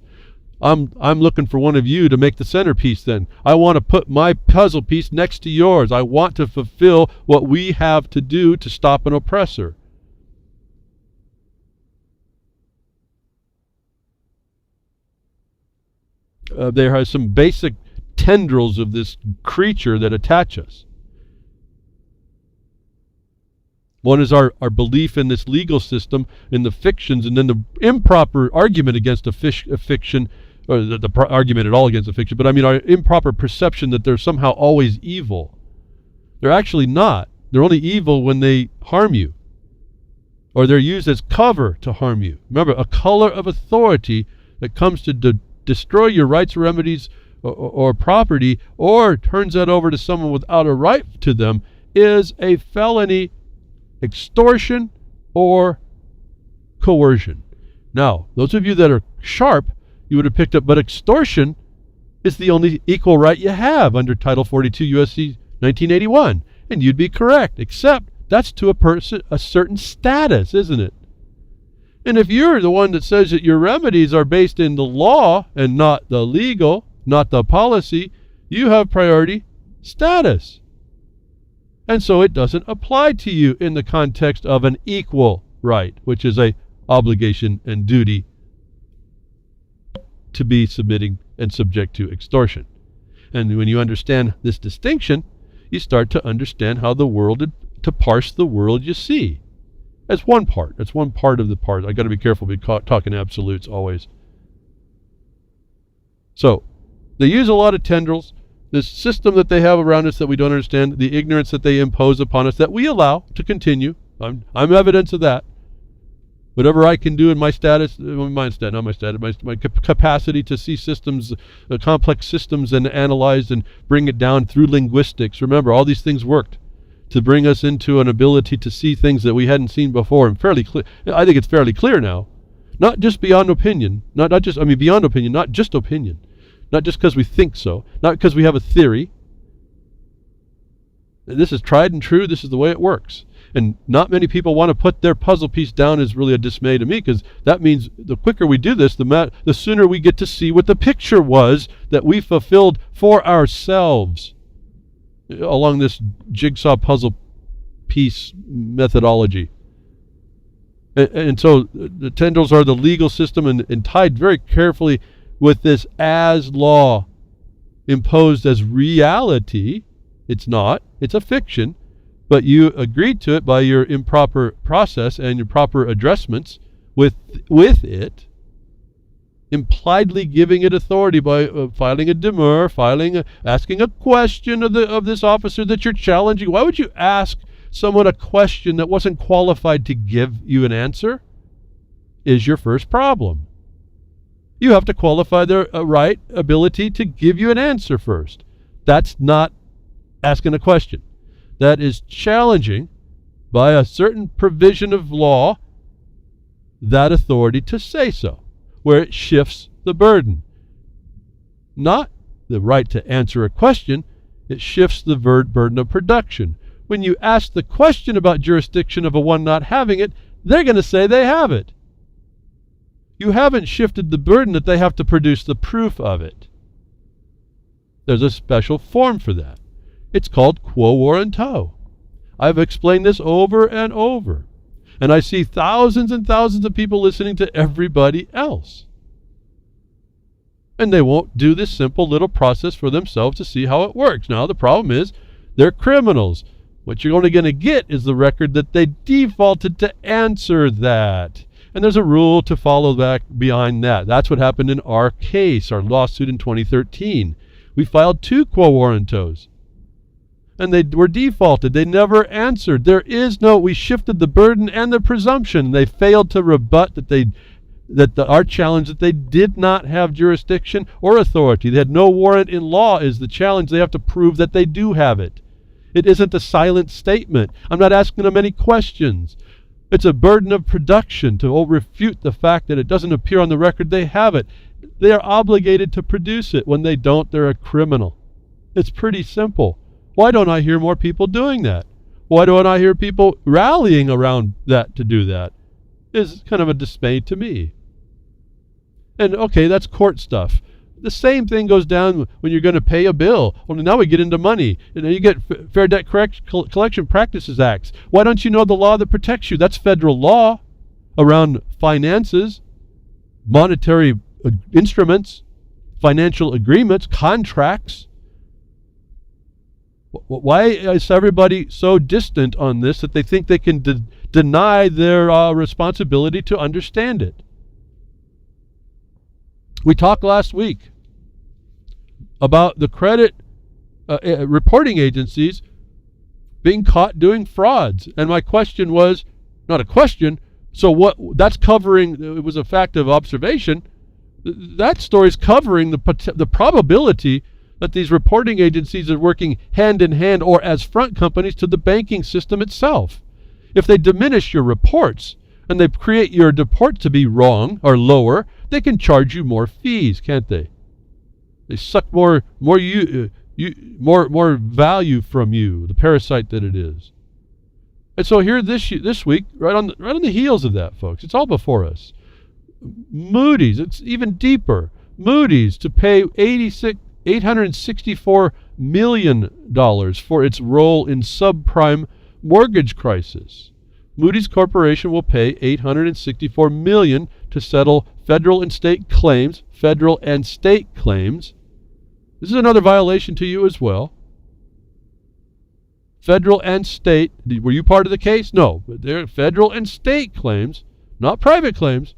S1: I'm looking for one of you to make the centerpiece then. I want to put my puzzle piece next to yours. I want to fulfill what we have to do to stop an oppressor. There are some basic tendrils of this creature that attach us. One is our belief in this legal system, in the fictions, and then the improper argument against a fiction, or the argument at all against a fiction, but I mean our improper perception that they're somehow always evil. They're actually not. They're only evil when they harm you, or they're used as cover to harm you. Remember, a color of authority that comes to destroy your rights, remedies, or property, or turns that over to someone without a right to them, is a felony extortion or coercion. Now, those of you that are sharp, you would have picked up, but extortion is the only equal right you have under Title 42 U.S.C. 1981. And you'd be correct, except that's to a certain status, isn't it? And if you're the one that says that your remedies are based in the law and not the legal, not the policy, you have priority status. And so it doesn't apply to you in the context of an equal right, which is a obligation and duty to be submitting and subject to extortion. And when you understand this distinction, you start to understand how to parse the world you see. That's one part. That's one part of the part. I got to be careful talking absolutes always. So, they use a lot of tendrils. This system that they have around us that we don't understand, the ignorance that they impose upon us that we allow to continue. I'm evidence of that. Whatever I can do in my status, my capacity to see systems, complex systems, and analyze and bring it down through linguistics. Remember, all these things worked to bring us into an ability to see things that we hadn't seen before, and fairly clear. I think it's fairly clear now. Not just beyond opinion, beyond opinion, not just opinion. Not just because we think so, not because we have a theory. This is tried and true. This is the way it works. And not many people want to put their puzzle piece down is really a dismay to me, because that means the quicker we do this, the sooner we get to see what the picture was that we fulfilled for ourselves along this jigsaw puzzle piece methodology. And so the tendrils are the legal system and tied very carefully with this as law imposed as reality. It's not. It's a fiction. But you agreed to it by your improper process and your proper addressments with it, impliedly giving it authority by filing a demur, asking a question of this officer that you're challenging. Why would you ask someone a question that wasn't qualified to give you an answer? Is your first problem. You have to qualify their right ability to give you an answer first. That's not asking a question. That is challenging by a certain provision of law that authority to say so, where it shifts the burden. Not the right to answer a question, it shifts the burden of production. When you ask the question about jurisdiction of a one not having it, they're going to say they have it. You haven't shifted the burden that they have to produce the proof of it. There's a special form for that. It's called quo warranto. I've explained this over and over. And I see thousands and thousands of people listening to everybody else. And they won't do this simple little process for themselves to see how it works. Now, the problem is they're criminals. What you're only going to get is the record that they defaulted to answer that. And there's a rule to follow back behind that. That's what happened in our case, our lawsuit in 2013. We filed 2 quo warrantos. And they were defaulted. They never answered. We shifted the burden and the presumption. They failed to rebut our challenge that they did not have jurisdiction or authority. They had no warrant in law is the challenge. They have to prove that they do have it. It isn't a silent statement. I'm not asking them any questions. It's a burden of production to refute the fact that it doesn't appear on the record they have it. They are obligated to produce it. When they don't, they're a criminal. It's pretty simple. Why don't I hear more people doing that? Why don't I hear people rallying around that to do that? It's kind of a dismay to me. And okay, that's court stuff. The same thing goes down when you're going to pay a bill. Only now we get into money. And you get Fair Debt Collection Practices Acts. Why don't you know the law that protects you? That's federal law around finances, monetary instruments, financial agreements, contracts. Why is everybody so distant on this that they think they can deny their responsibility to understand it? We talked last week about the credit reporting agencies being caught doing frauds. And my question was, not a question, so what? That's covering, it was a fact of observation. That story is covering the probability that these reporting agencies are working hand in hand or as front companies to the banking system itself. If they diminish your reports and they create your reports to be wrong or lower, they can charge you more fees, can't they? They suck more value from you, the parasite that it is. And so here this week, right on the heels of that, folks, it's all before us. Moody's, it's even deeper. Moody's to pay $864 million for its role in subprime mortgage crisis. Moody's Corporation will pay $864 million to settle federal and state claims. This is another violation to you as well. Federal and state, were you part of the case? No, but they're federal and state claims, not private claims,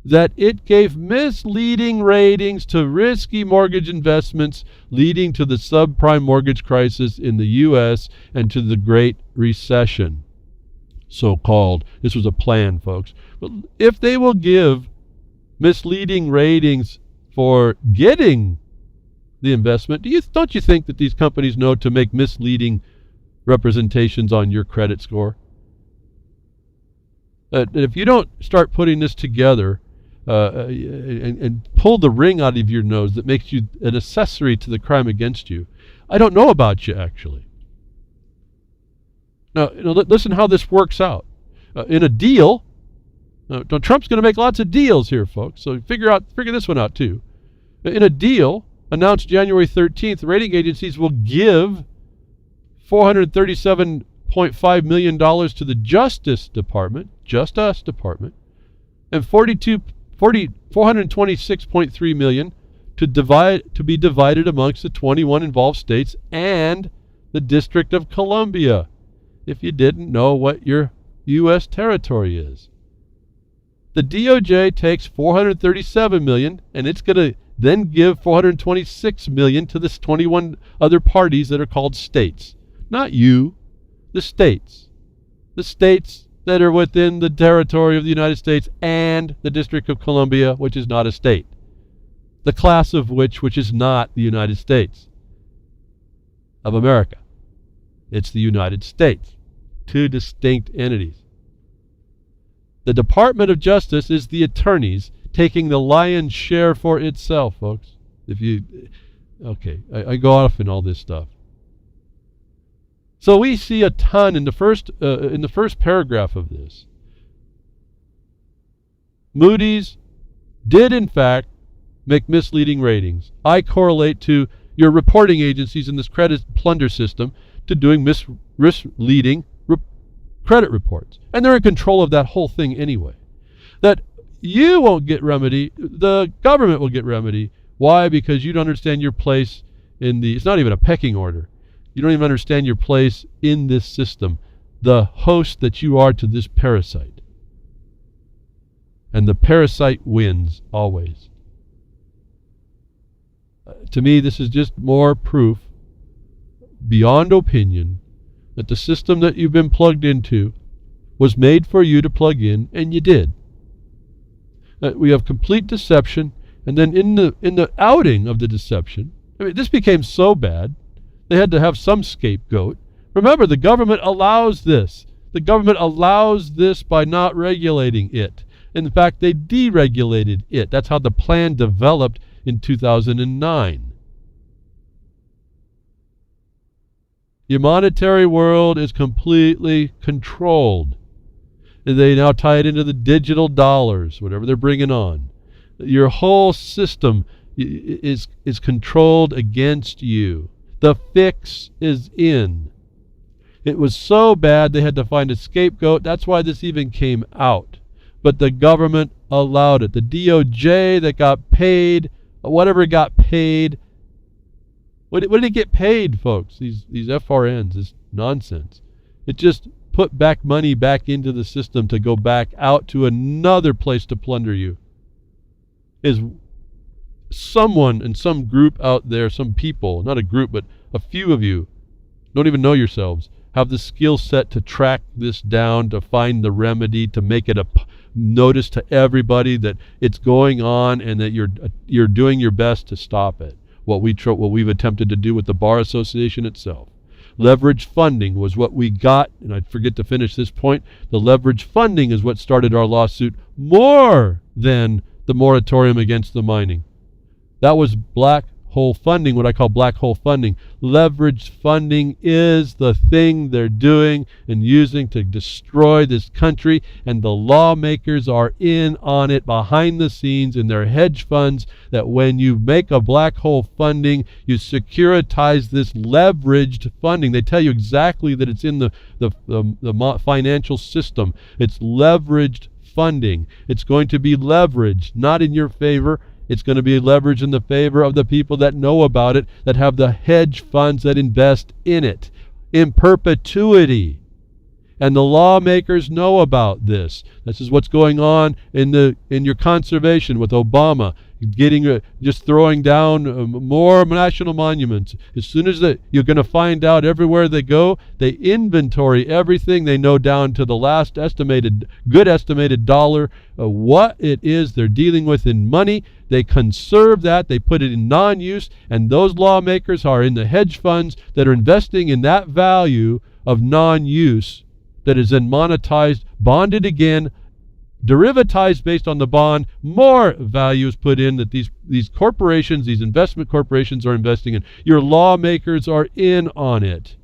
S1: that it gave misleading ratings to risky mortgage investments, leading to the subprime mortgage crisis in the U.S. and to the Great Recession, so-called. This was a plan, folks. But if they will give misleading ratings for getting the investment, don't you think that these companies know to make misleading representations on your credit score? If you don't start putting this together and pull the ring out of your nose that makes you an accessory to the crime against you, I don't know about you, actually. Now, listen how this works out. In a deal, Trump's going to make lots of deals here, folks, so figure this one out, too. In a deal announced January 13th, rating agencies will give $437.5 million to the Justice Department, just us department, and $426.3 million to be divided amongst the 21 involved states and the District of Columbia, if you didn't know what your U.S. territory is. The DOJ takes $437 million, and it's going to then give $426 million to the 21 other parties that are called states. Not you, the states. The states that are within the territory of the United States and the District of Columbia, which is not a state. The class of which is not the United States of America. It's the United States. Two distinct entities. The Department of Justice is the attorneys taking the lion's share for itself, folks. I go off in all this stuff. So we see a ton in the first paragraph of this. Moody's did in fact make misleading ratings. I correlate to your reporting agencies in this credit plunder system to doing misleading credit reports. And they're in control of that whole thing anyway. That you won't get remedy, the government will get remedy. Why? Because you don't understand your place in it's not even a pecking order. You don't even understand your place in this system, the host that you are to this parasite. And the parasite wins always. To me, this is just more proof, beyond opinion, that the system that you've been plugged into was made for you to plug in, and you did. We have complete deception, and then in the outing of the deception, this became so bad, they had to have some scapegoat. Remember, the government allows this. The government allows this by not regulating it. In fact, they deregulated it. That's how the plan developed in 2009. Your monetary world is completely controlled. They now tie it into the digital dollars, whatever they're bringing on. Your whole system is controlled against you. The fix is in. It was so bad they had to find a scapegoat. That's why this even came out. But the government allowed it. The DOJ that got paid, whatever got paid. What did it get paid, folks? These FRNs, this nonsense. It just put back money back into the system to go back out to another place to plunder you. Is someone in some group out there, some people, not a group, but a few of you, don't even know yourselves, have the skill set to track this down, to find the remedy, to make it a notice to everybody that it's going on and that you're doing your best to stop it. What we've attempted to do with the Bar Association itself. Leverage funding was what we got, and I forget to finish this point. The leverage funding is what started our lawsuit more than the moratorium against the mining. That was black hole funding, what I call black hole funding. Leverage funding is the thing they're doing and using to destroy this country, and the lawmakers are in on it behind the scenes in their hedge funds, that when you make a black hole funding, you securitize this leveraged funding. They tell you exactly that it's in the financial system. It's leveraged funding. It's going to be leveraged, not in your favor. It's going to be leveraged in the favor of the people that know about it, that have the hedge funds that invest in it in perpetuity. And the lawmakers know about this. This is what's going on in your conservation with Obama, just throwing down more national monuments. As soon as you're going to find out everywhere they go, they inventory everything. They know down to the last good estimated dollar, what it is they're dealing with in money. They conserve that. They put it in non-use, and those lawmakers are in the hedge funds that are investing in that value of non-use that is then monetized, bonded again, derivatized based on the bond. More value is put in that these corporations, these investment corporations are investing in. Your lawmakers are in on it.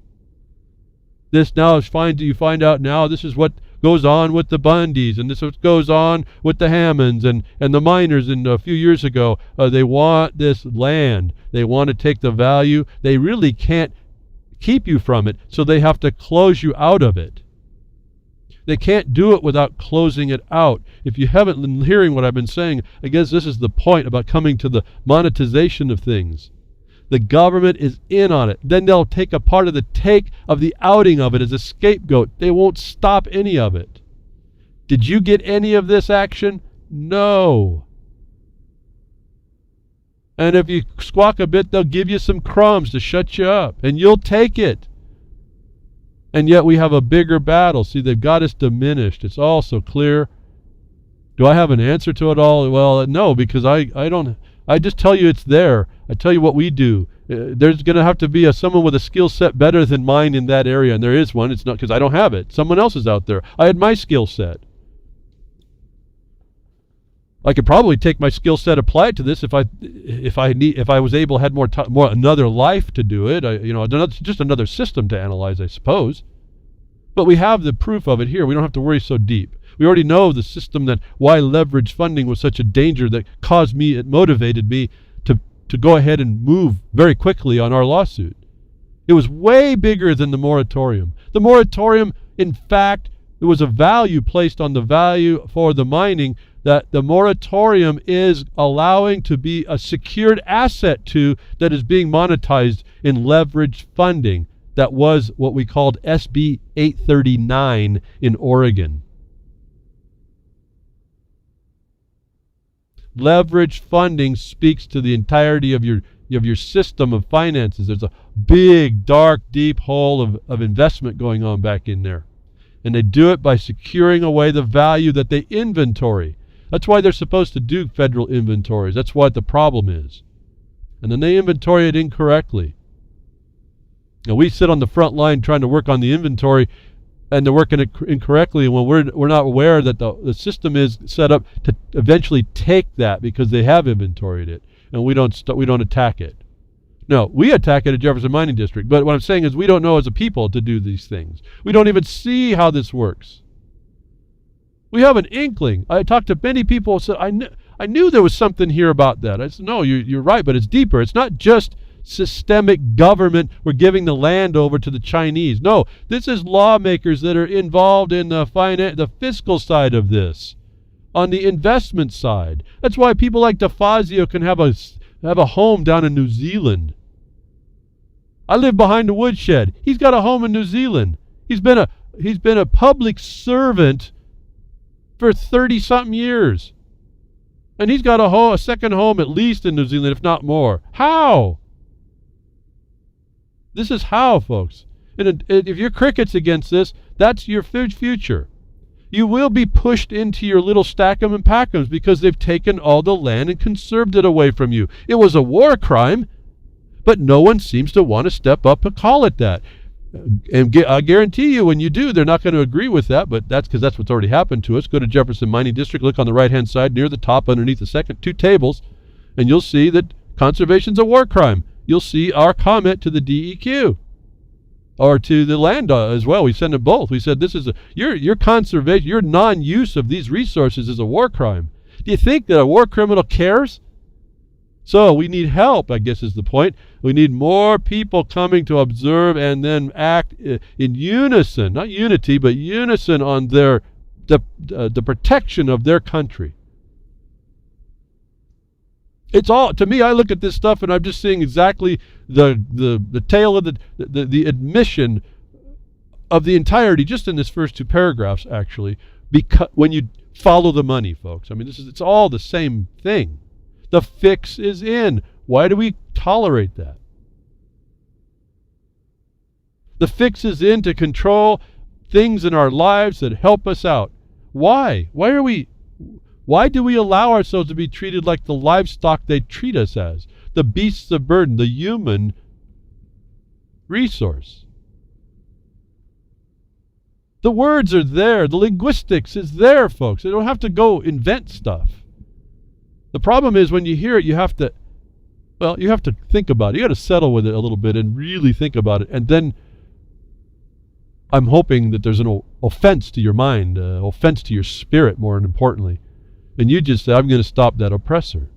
S1: This now is you find out now this is what goes on with the Bundys, and this is what goes on with the Hammonds and the miners. And a few years ago, they want this land. They want to take the value. They really can't keep you from it, so they have to close you out of it. They can't do it without closing it out. If you haven't been hearing what I've been saying, I guess this is the point about coming to the monetization of things. The government is in on it. Then they'll take a part of the outing of it as a scapegoat. They won't stop any of it. Did you get any of this action? No. And if you squawk a bit, they'll give you some crumbs to shut you up, and you'll take it. And yet we have a bigger battle. See, they've got us diminished. It's all so clear. Do I have an answer to it all? Well, no, because I don't. I just tell you it's there. I tell you what we do. There's going to have to be someone with a skill set better than mine in that area, and there is one. It's not because I don't have it. Someone else is out there. I had my skill set. I could probably take my skill set, apply it to this if I was able, had more another life to do it. Just another system to analyze, I suppose. But we have the proof of it here. We don't have to worry so deep. We already know the system, that why leverage funding was such a danger that motivated me to go ahead and move very quickly on our lawsuit. It was way bigger than the moratorium. The moratorium, in fact, there was a value placed on the value for the mining that the moratorium is allowing to be a secured asset to, that is being monetized in leveraged funding. That was what we called SB 839 in Oregon. Leveraged funding speaks to the entirety of your system of finances. There's a big, dark, deep hole of investment going on back in there. And they do it by securing away the value that they inventory. That's why they're supposed to do federal inventories. That's what the problem is. And then they inventory it incorrectly. Now we sit on the front line trying to work on the inventory, and they're working it incorrectly. When we're not aware that the system is set up to eventually take that because they have inventoried it, and we don't attack it. No, we attack it at Jefferson Mining District. But what I'm saying is we don't know as a people to do these things. We don't even see how this works. We have an inkling. I talked to many people who said, I knew there was something here about that. I said, no, you're right, but it's deeper. It's not just systemic government. We're giving the land over to the Chinese. No, this is lawmakers that are involved in the fiscal side of this, on the investment side. That's why people like DeFazio can have a home down in New Zealand. I live behind the Woodshed. He's got a home in New Zealand. He's been a public servant for 30-something years. And he's got a second home at least in New Zealand, if not more. How? This is how, folks. And if you're crickets against this, that's your future. You will be pushed into your little stack 'em and pack 'ems because they've taken all the land and conserved it away from you. It was a war crime, but no one seems to want to step up and call it that. And I guarantee you when you do, they're not going to agree with that, but that's because that's what's already happened to us. Go to Jefferson Mining District, look on the right-hand side near the top underneath the second two tables, and you'll see that conservation's a war crime. You'll see our comment to the DEQ. Or to the land as well. We send them both. We said this is your conservation, your non-use of these resources is a war crime. Do you think that a war criminal cares? So we need help, I guess is the point. We need more people coming to observe and then act in unison, not unity, but unison on the protection of their country. It's all, to me, I look at this stuff and I'm just seeing exactly the tale of the admission of the entirety, just in this first two paragraphs, actually, because when you follow the money, folks. I mean, it's all the same thing. The fix is in. Why do we tolerate that? The fix is in to control things in our lives that help us out. Why? Why do we allow ourselves to be treated like the livestock they treat us as? The beasts of burden, the human resource. The words are there. The linguistics is there, folks. They don't have to go invent stuff. The problem is when you hear it, you have to think about it. You got to settle with it a little bit and really think about it. And then I'm hoping that there's an offense to your mind, offense to your spirit, more importantly. And you just say, I'm going to stop that oppressor.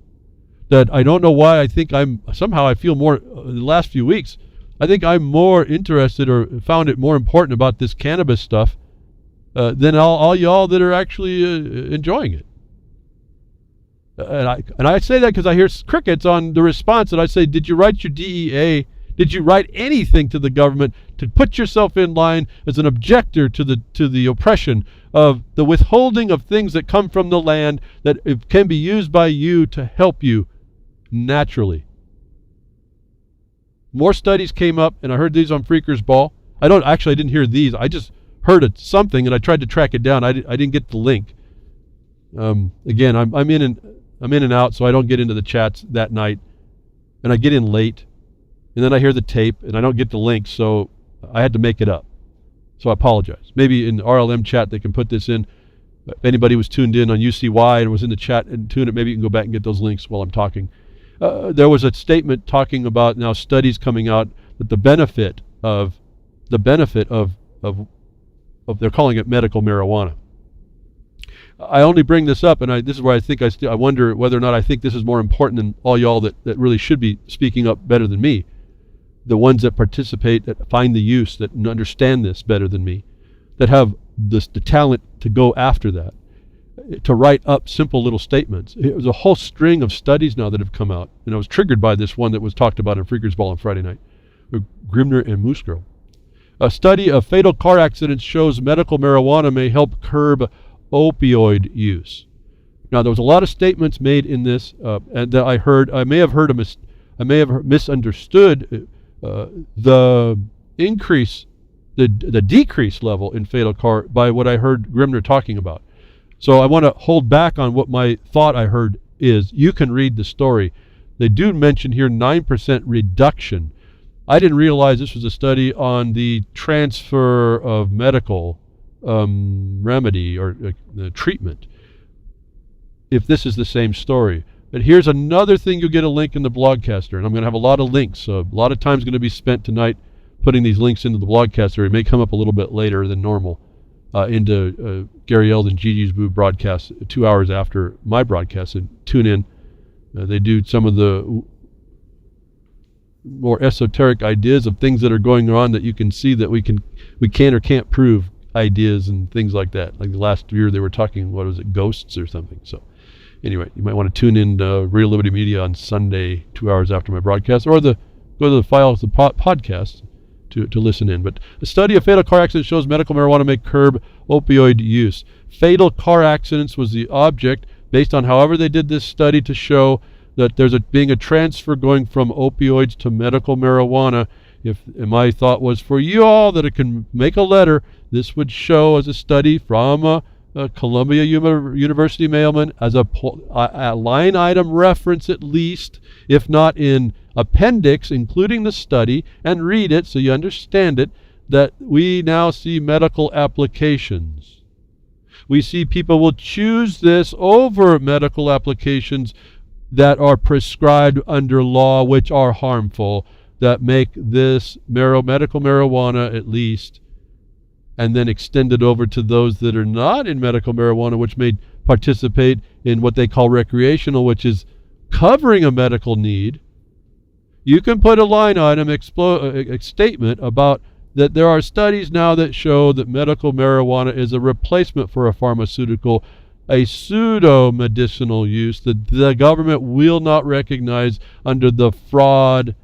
S1: That I don't know why I feel more, in the last few weeks, I think I'm more interested or found it more important about this cannabis stuff than all y'all that are actually enjoying it. And I say that because I hear crickets on the response, and I say, did you write your DEA? Did you write anything to the government to put yourself in line as an objector to the oppression of the withholding of things that come from the land that it can be used by you to help you naturally? More studies came up, and I heard these on Freaker's Ball. I didn't hear these. I just heard something, and I tried to track it down. I didn't get the link. Again, I'm in and out, so I don't get into the chats that night, and I get in late. And then I hear the tape, and I don't get the link, so I had to make it up. So I apologize. Maybe in the RLM chat they can put this in. If anybody was tuned in on UCY and was in the chat and tuned it, maybe you can go back and get those links while I'm talking. There was a statement talking about now studies coming out that the benefit of they're calling it medical marijuana. I only bring this up, and this is where I wonder whether or not I think this is more important than all y'all that really should be speaking up better than me. The ones that participate, that find the use, that understand this better than me, that have the talent to go after that, to write up simple little statements. There's a whole string of studies now that have come out, and I was triggered by this one that was talked about in Freaker's Ball on Friday night, Grimner and Moose Girl. A study of fatal car accidents shows medical marijuana may help curb opioid use. Now, there was a lot of statements made in this, and that I heard. I may have misunderstood the increase, the decrease level in fatal car by what I heard Grimner talking about. So I want to hold back on what my thought I heard is. You can read the story. They do mention here 9% reduction. I didn't realize this was a study on the transfer of medical remedy or treatment, if this is the same story. But here's another thing. You'll get a link in the blogcaster, and I'm going to have a lot of links. So a lot of time's going to be spent tonight putting these links into the blogcaster. It may come up a little bit later than normal into Gary Eld and Gigi's Boo broadcast 2 hours after my broadcast, and tune in. They do some of the more esoteric ideas of things that are going on that you can see that we can or can't prove ideas and things like that. Like the last year they were talking, what was it, ghosts or something. So anyway, you might want to tune in to Real Liberty Media on Sunday 2 hours after my broadcast, or go to the files of the podcast to listen in. But a study of fatal car accidents shows medical marijuana may curb opioid use. Fatal car accidents was the object, based on however they did this study, to show that there's being a transfer going from opioids to medical marijuana And my thought was for you all that it can make a letter, this would show as a study from a Columbia University mailman as a line item reference at least, if not in appendix, including the study, and read it so you understand it, that we now see medical applications. We see people will choose this over medical applications that are prescribed under law, which are harmful, that make this medical marijuana at least, and then extend it over to those that are not in medical marijuana, which may participate in what they call recreational, which is covering a medical need. You can put a line item statement about that there are studies now that show that medical marijuana is a replacement for a pharmaceutical, a pseudo-medicinal use that the government will not recognize under the fraud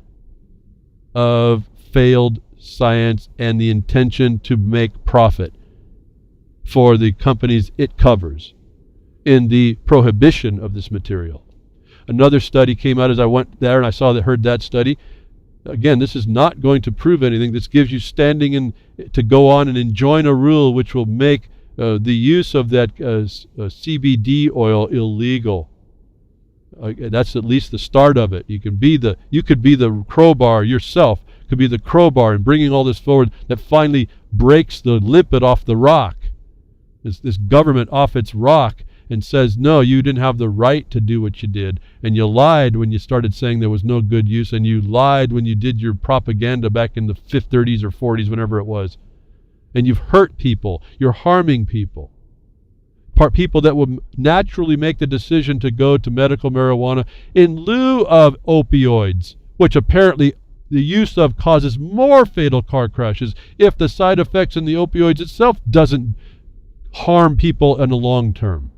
S1: of failed science and the intention to make profit for the companies it covers in the prohibition of this material. Another study came out as I went there and I heard that study. Again, this is not going to prove anything. This gives you standing to go on and enjoin a rule which will make the use of that CBD oil illegal. That's at least the start of it. You could be the crowbar yourself. Could be the crowbar in bringing all this forward that finally breaks the limpet off the rock. This government off its rock and says, no, you didn't have the right to do what you did. And you lied when you started saying there was no good use, and you lied when you did your propaganda back in the 30s or 40s, whenever it was. And you've hurt people. You're harming people. People that will naturally make the decision to go to medical marijuana in lieu of opioids, which apparently the use of causes more fatal car crashes if the side effects in the opioids itself doesn't harm people in the long term.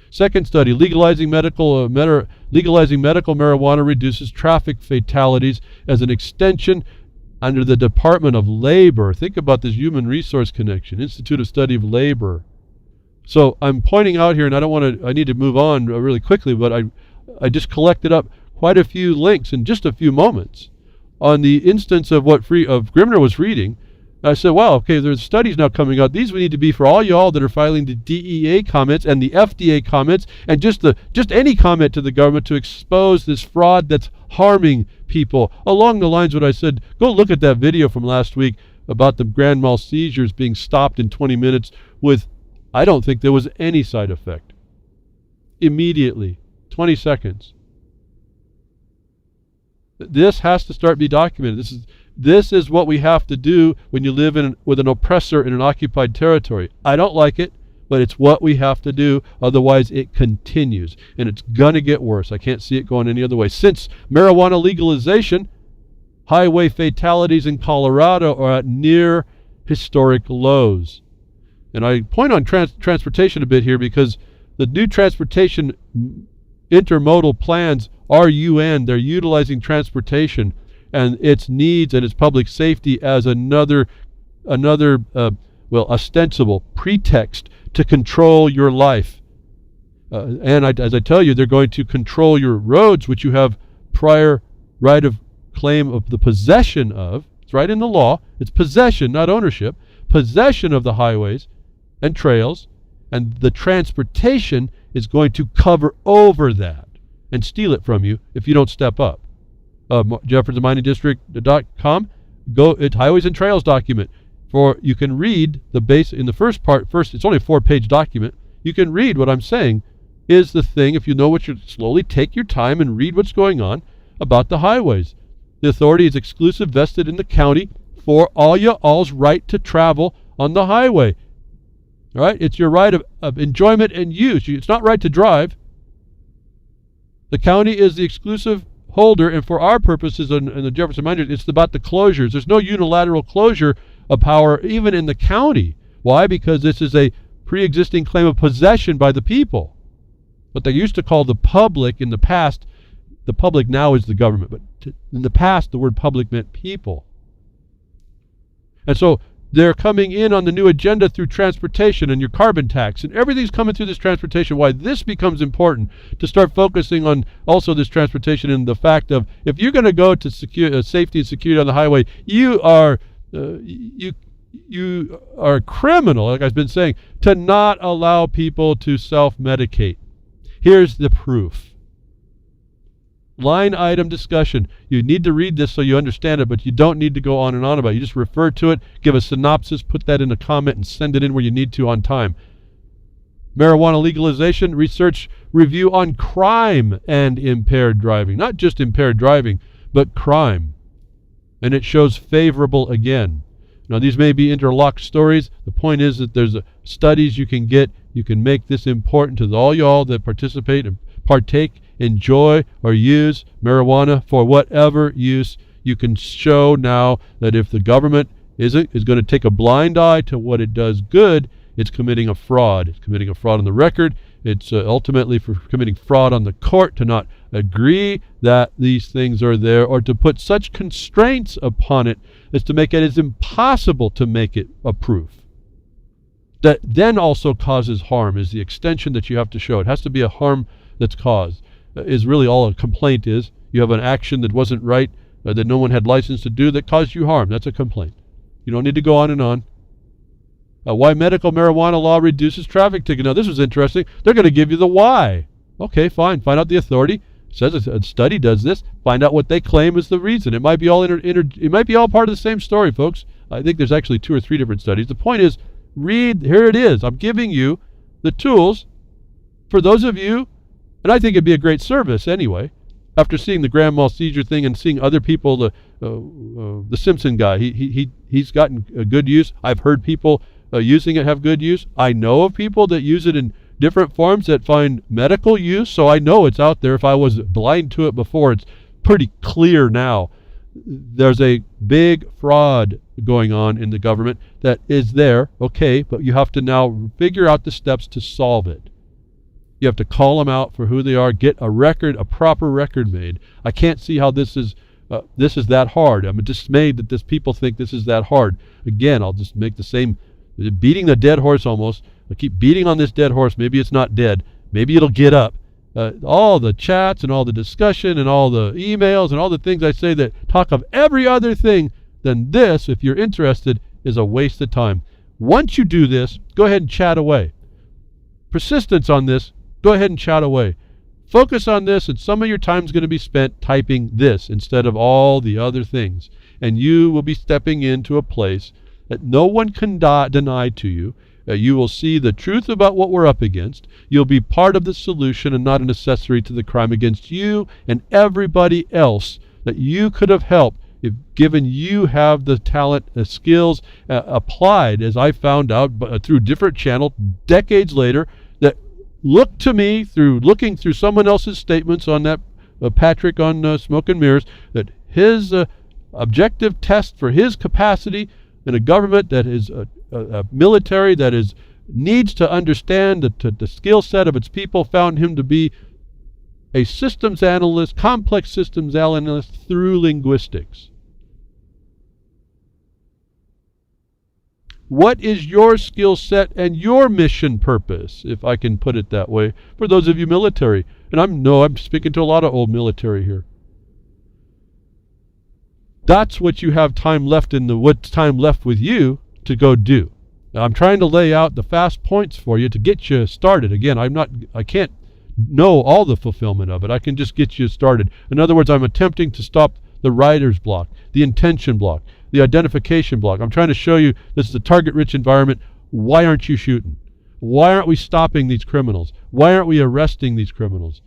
S1: Second study, legalizing medical marijuana reduces traffic fatalities as an extension under the Department of Labor. Think about this human resource connection, Institute of Study of Labor. So I'm pointing out here, and I need to move on really quickly, but I just collected up quite a few links in just a few moments on the instance of what Grimner was reading. I said, wow, okay, there's studies now coming out. These would need to be for all y'all that are filing the DEA comments and the FDA comments and just any comment to the government to expose this fraud that's harming people. Along the lines of what I said, go look at that video from last week about the grand mal seizures being stopped in 20 minutes with, I don't think there was any side effect. Immediately, 20 seconds. This has to start be documented. This is what we have to do when you live with an oppressor in an occupied territory. I don't like it, but it's what we have to do. Otherwise, it continues, and it's going to get worse. I can't see it going any other way. Since marijuana legalization, highway fatalities in Colorado are at near historic lows. And I point on transportation a bit here because the new transportation intermodal plans are UN. They're utilizing transportation and its needs and its public safety as another ostensible pretext to control your life. As I tell you, they're going to control your roads, which you have prior right of claim of the possession of. It's right in the law. It's possession, not ownership. Possession of the highways and trails, and the transportation is going to cover over that and steal it from you if you don't step up. JeffersonMiningDistrict.com, it's Highways and Trails document. You can read the base in the first part. It's only a 4-page document. You can read what I'm saying is the thing. If you know what slowly take your time and read what's going on about the highways. The authority is exclusive vested in the county for all's right to travel on the highway. All right? It's your right of enjoyment and use. It's not right to drive. The county is the exclusive holder, and for our purposes in the Jefferson Miners, it's about the closures. There's no unilateral closure of power even in the county. Why? Because this is a pre-existing claim of possession by the people. What they used to call the public in the past, the public now is the government, but in the past the word public meant people. And so They're coming in on the new agenda through transportation and your carbon tax, and everything's coming through this transportation. Why this becomes important to start focusing on also this transportation and the fact of if you're going to go to safety and security on the highway, you are you are a criminal, like I've been saying, to not allow people to self-medicate. Here's the proof. Line item discussion. You need to read this so you understand it, but you don't need to go on and on about it. You just refer to it, give a synopsis, put that in a comment, and send it in where you need to on time. Marijuana legalization, research review on crime and impaired driving. Not just impaired driving, but crime. And it shows favorable again. Now, these may be interlocked stories. The point is that there's studies you can get. You can make this important to all y'all that participate and partake, enjoy, or use marijuana for whatever use. You can show now that if the government is going to take a blind eye to what it does good, it's committing a fraud. It's committing a fraud on the record. It's ultimately for committing fraud on the court to not agree that these things are there or to put such constraints upon it as to make it as impossible to make it a proof. That then also causes harm is the extension that you have to show. It has to be a harm that's caused. Is really all a complaint is. You have an action that wasn't right, that no one had license to do, that caused you harm. That's a complaint. You don't need to go on and on. Why medical marijuana law reduces traffic tickets. Now, this was interesting. They're going to give you the why. Okay, fine. Find out the authority. It says a study does this. Find out what they claim is the reason. It might be all it might be all part of the same story, folks. I think there's actually 2 or 3 different studies. The point is, read. Here it is. I'm giving you the tools for those of you. And I think it'd be a great service anyway. After seeing the grand mal seizure thing and seeing other people, the Simpson guy, he's gotten a good use. I've heard people using it have good use. I know of people that use it in different forms that find medical use, so I know it's out there. If I was blind to it before, it's pretty clear now. There's a big fraud going on in the government that is there, okay, but you have to now figure out the steps to solve it. You have to call them out for who they are, get a proper record made. I can't see how this is that hard. I'm dismayed that this people think this is that hard. Again, I'll just make the same, beating the dead horse almost. I keep beating on this dead horse. Maybe it's not dead. Maybe it'll get up. All the chats and all the discussion and all the emails and all the things I say that talk of every other thing than this, if you're interested, is a waste of time. Once you do this, go ahead and chat away. Persistence on this, go ahead and chat away. Focus on this, and some of your time is going to be spent typing this instead of all the other things. And you will be stepping into a place that no one can deny to you. You will see the truth about what we're up against. You'll be part of the solution and not an accessory to the crime against you and everybody else that you could have helped if given you have the talent, the skills applied, as I found out through different channels decades later, that look to me through looking through someone else's statements on that Patrick on Smoke and Mirrors, that his objective test for his capacity in a government that is a military that needs to understand the skill set of its people found him to be a systems analyst, complex systems analyst through linguistics. What is your skill set and your mission purpose, if I can put it that way, for those of you military? And I'm speaking to a lot of old military here. That's what you have time left what's time left with you to go do. Now, I'm trying to lay out the fast points for you to get you started. Again, I can't know all the fulfillment of it. I can just get you started. In other words, I'm attempting to stop the writer's block, the intention block, the identification block. I'm trying to show you this is a target-rich environment. Why aren't you shooting? Why aren't we stopping these criminals? Why aren't we arresting these criminals?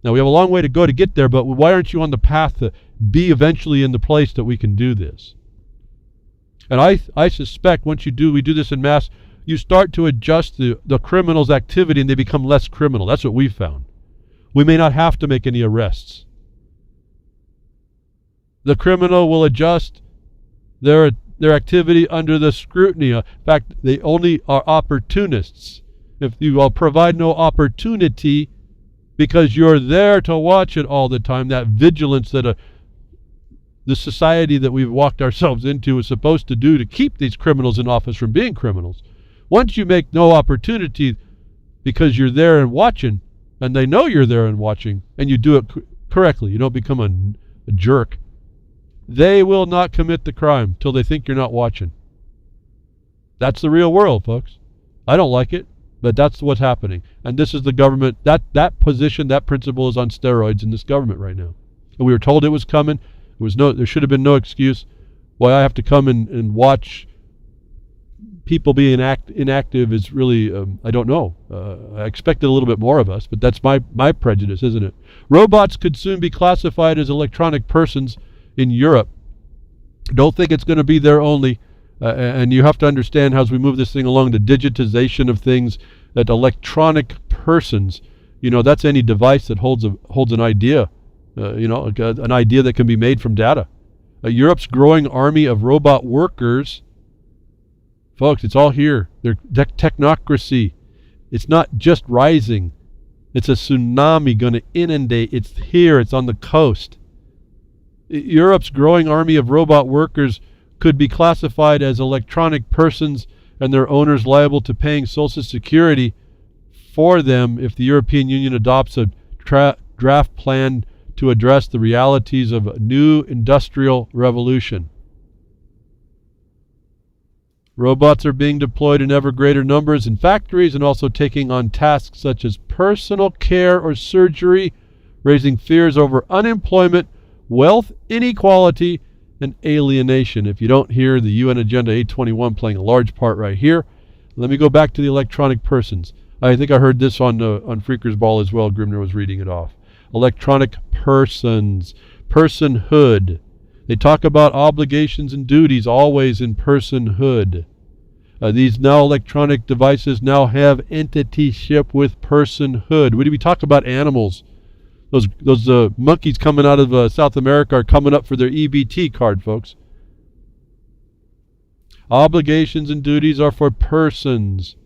S1: Now, we have a long way to go to get there, but why aren't you on the path to be eventually in the place that we can do this? And I suspect once we do this in mass, you start to adjust the criminal's activity and they become less criminal. That's what we've found. We may not have to make any arrests. The criminal will adjust their activity under the scrutiny. In fact, they only are opportunists. If you will provide no opportunity because you're there to watch it all the time, that vigilance that the society that we've walked ourselves into is supposed to do to keep these criminals in office from being criminals. Once you make no opportunity because you're there and watching, and they know you're there and watching, and you do it correctly, you don't become a jerk, they will not commit the crime till they think you're not watching. That's the real world, folks. I don't like it, but that's what's happening. And this is the government. That position, that principle is on steroids in this government right now. And we were told it was coming. There should have been no excuse why I have to come and watch people being inactive is really, I don't know. I expected a little bit more of us, but that's my prejudice, isn't it? Robots could soon be classified as electronic persons in Europe. Don't think it's going to be there only. And you have to understand how, as we move this thing along, the digitization of things, that electronic persons, that's any device that holds an idea, an idea that can be made from data. Europe's growing army of robot workers, folks, it's all here. They're technocracy. It's not just rising. It's a tsunami going to inundate. It's here. It's on the coast. Europe's growing army of robot workers could be classified as electronic persons, and their owners liable to paying Social Security for them if the European Union adopts a draft plan to address the realities of a new industrial revolution. Robots are being deployed in ever greater numbers in factories and also taking on tasks such as personal care or surgery, raising fears over unemployment, wealth inequality, and alienation. If you don't hear the UN Agenda 821 playing a large part right here, let me go back to the electronic persons. I think I heard this on Freaker's Ball as well. Grimner was reading it off. Electronic persons, personhood. They talk about obligations and duties always in personhood. These now electronic devices now have entityship with personhood. When we talk about animals, those monkeys coming out of South America are coming up for their EBT card, folks. Obligations and duties are for persons.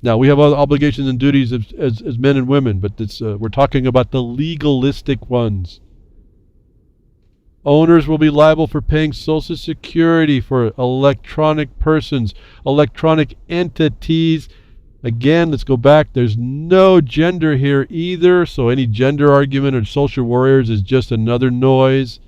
S1: Now, we have other obligations and duties as men and women, but we're talking about the legalistic ones. Owners will be liable for paying Social Security for electronic persons, electronic entities. Again, let's go back. There's no gender here either, so any gender argument or social warriors is just another noise.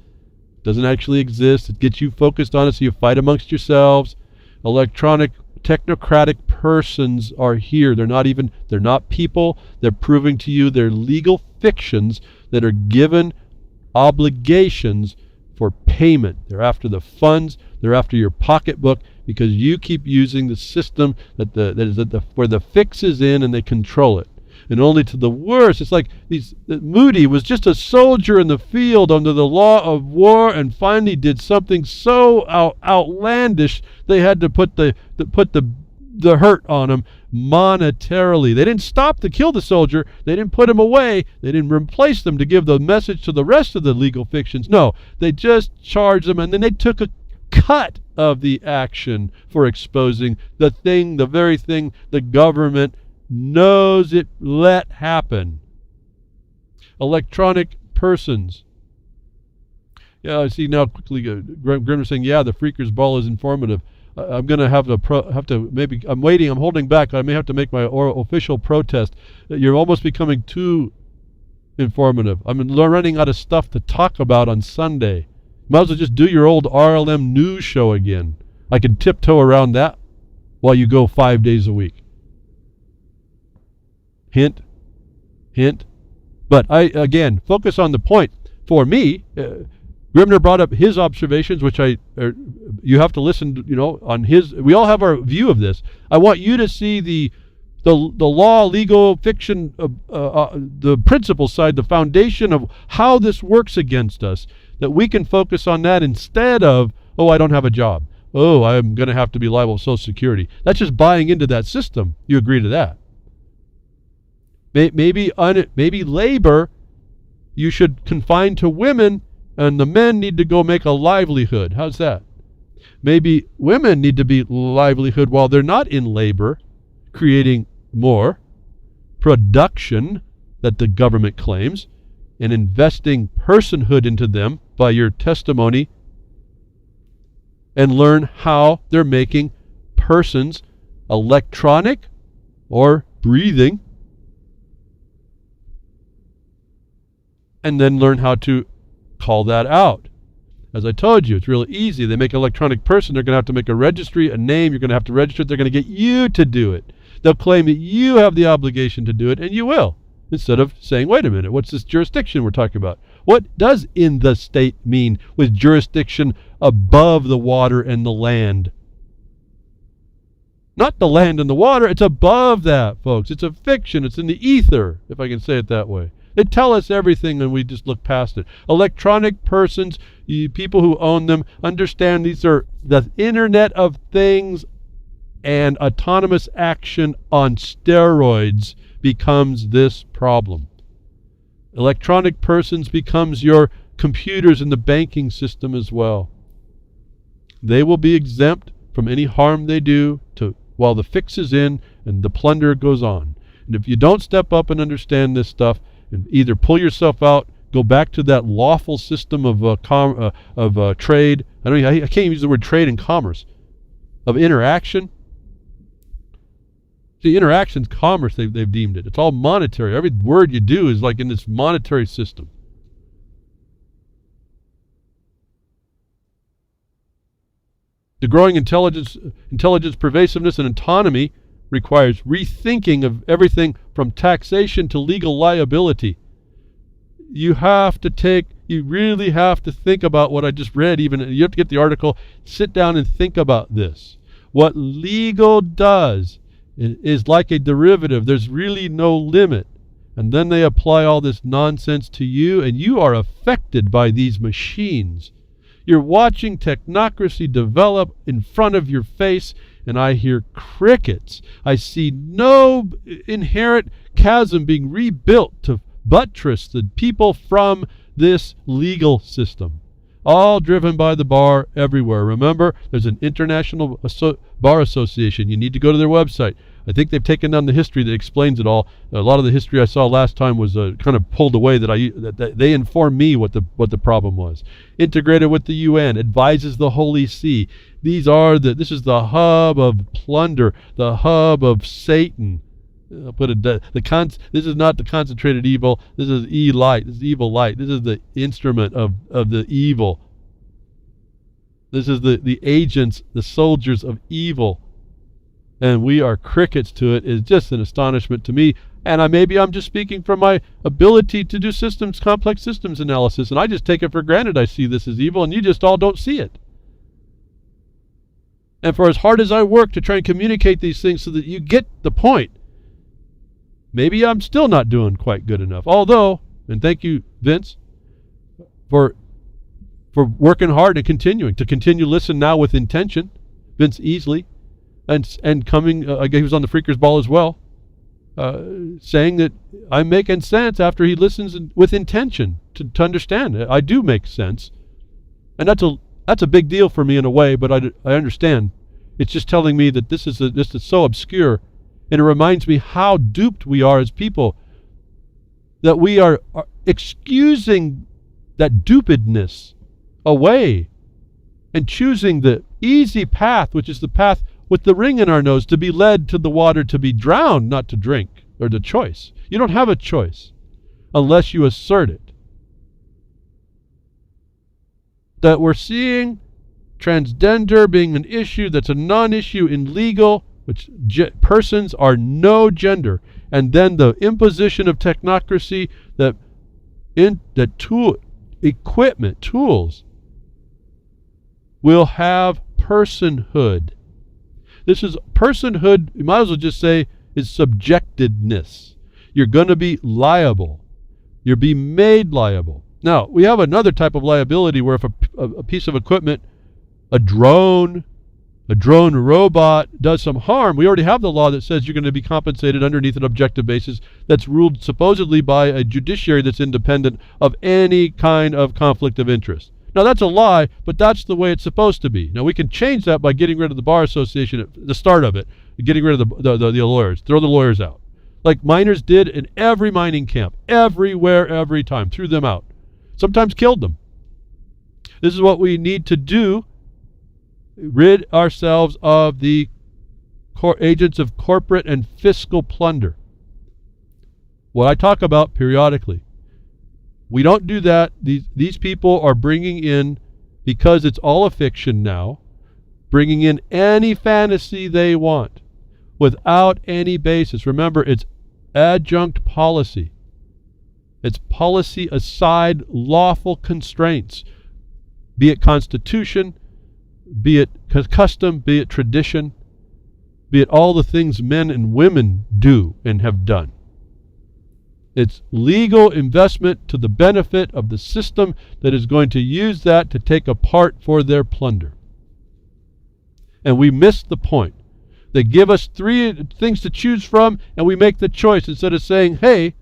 S1: It doesn't actually exist. It gets you focused on it so you fight amongst yourselves. Electronic technocratic persons are here. They're not people. They're proving to you they're legal fictions that are given obligations for payment. They're after the funds. They're after your pocketbook because you keep using the system where the fix is in and they control it. And only to the worst. It's like Moody was just a soldier in the field under the law of war and finally did something so outlandish they had to put the hurt on him monetarily. They didn't stop to kill the soldier. They didn't put him away. They didn't replace them to give the message to the rest of the legal fictions. No, they just charged them and then they took a cut of the action for exposing the very thing the government knows it let happen. Electronic persons. Yeah, I see now quickly Grim saying, yeah, the Freaker's Ball is informative. I'm going to have to maybe, I'm waiting, I'm holding back. I may have to make my official protest. You're almost becoming too informative. I'm running out of stuff to talk about on Sunday. Might as well just do your old RLM news show again. I can tiptoe around that while you go 5 days a week. Hint, hint. But again, focus on the point. For me, Grimner brought up his observations, which you have to listen, on his. We all have our view of this. I want you to see the law, legal, fiction, the principle side, the foundation of how this works against us, that we can focus on that instead of, oh, I don't have a job. Oh, I'm going to have to be liable to Social Security. That's just buying into that system. You agree to that? Maybe labor you should confine to women, and the men need to go make a livelihood. How's that? Maybe women need to be livelihood while they're not in labor, creating more production that the government claims, and investing personhood into them, by your testimony and learn how they're making persons electronic or breathing, and then learn how to call that out. As I told you, it's really easy. They make an electronic person. They're going to have to make a registry, a name. You're going to have to register it. They're going to get you to do it. They'll claim that you have the obligation to do it, and you will, instead of saying, wait a minute, what's this jurisdiction we're talking about? What does in the state mean with jurisdiction above the water and the land? Not the land and the water. It's above that, folks. It's a fiction. It's in the ether, if I can say it that way. They tell us everything and we just look past it. Electronic persons, people who own them, understand these are the Internet of Things, and autonomous action on steroids becomes this problem. Electronic persons becomes your computers in the banking system as well. They will be exempt from any harm they do while the fix is in and the plunder goes on. And if you don't step up and understand this stuff, and either pull yourself out, go back to that lawful system of trade. I can't even use the word trade and commerce. Of interaction. See, interaction's commerce. They've deemed it. It's all monetary. Every word you do is like in this monetary system. The growing intelligence, pervasiveness, and autonomy requires rethinking of everything from taxation to legal liability. You really have to think about what I just read. Even you have to get the article, sit down and think about this. What legal does is like a derivative. There's really no limit. And then they apply all this nonsense to you, and you are affected by these machines. You're watching technocracy develop in front of your face, and I hear crickets. I see no inherent chasm being rebuilt to buttress the people from this legal system. All driven by the bar everywhere. Remember, there's an international bar association. You need to go to their website. I think they've taken down the history that explains it all. A lot of the history I saw last time was kind of pulled away. That they informed me what the problem was. Integrated with the UN, advises the Holy See. This is the hub of plunder, the hub of Satan. This is not the concentrated evil. This is light. This is evil light. This is the instrument of the evil. This is the agents, the soldiers of evil. And we are crickets to it. It's just an astonishment to me. And maybe I'm just speaking from my ability to do complex systems analysis, and I just take it for granted I see this as evil, and you just all don't see it. And for as hard as I work to try and communicate these things so that you get the point, maybe I'm still not doing quite good enough. Although, and thank you, Vince, for working hard and continue listen now with intention. Vince Easley, and coming, he was on the Freakers Ball as well, saying that I'm making sense after he listens with intention to understand. I do make sense, and that's a big deal for me in a way. But I understand. It's just telling me that this is so obscure, and it reminds me how duped we are as people. That we are excusing that dupedness away, and choosing the easy path, which is the path with the ring in our nose, to be led to the water to be drowned, not to drink, or the choice. You don't have a choice unless you assert it. That we're seeing transgender being an issue that's a non-issue in legal, which persons are no gender, and then the imposition of technocracy tools will have personhood. This is personhood, you might as well just say, is subjectedness. You're going to be liable. You'll be made liable. Now, we have another type of liability where if a piece of equipment, a drone robot does some harm, we already have the law that says you're going to be compensated underneath an objective basis that's ruled supposedly by a judiciary that's independent of any kind of conflict of interest. Now, that's a lie, but that's the way it's supposed to be. Now, we can change that by getting rid of the Bar Association at the start of it, getting rid of the lawyers, throw the lawyers out. Like miners did in every mining camp, everywhere, every time, threw them out. Sometimes killed them. This is what we need to do. Rid ourselves of the agents of corporate and fiscal plunder. What I talk about periodically. We don't do that. These people are bringing in, because it's all a fiction now, bringing in any fantasy they want without any basis. Remember, it's adjunct policy. It's policy aside lawful constraints, be it constitution, be it custom, be it tradition, be it all the things men and women do and have done. It's legal investment to the benefit of the system that is going to use that to take a part for their plunder. And we miss the point. They give us 3 things to choose from, and we make the choice instead of saying, hey,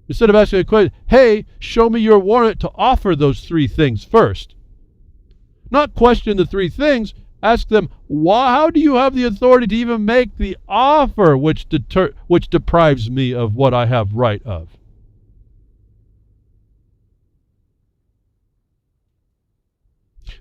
S1: instead of asking a question, hey, show me your warrant to offer those 3 things first. Not question the 3 things. Ask them, how do you have the authority to even make the offer which deprives me of what I have right of?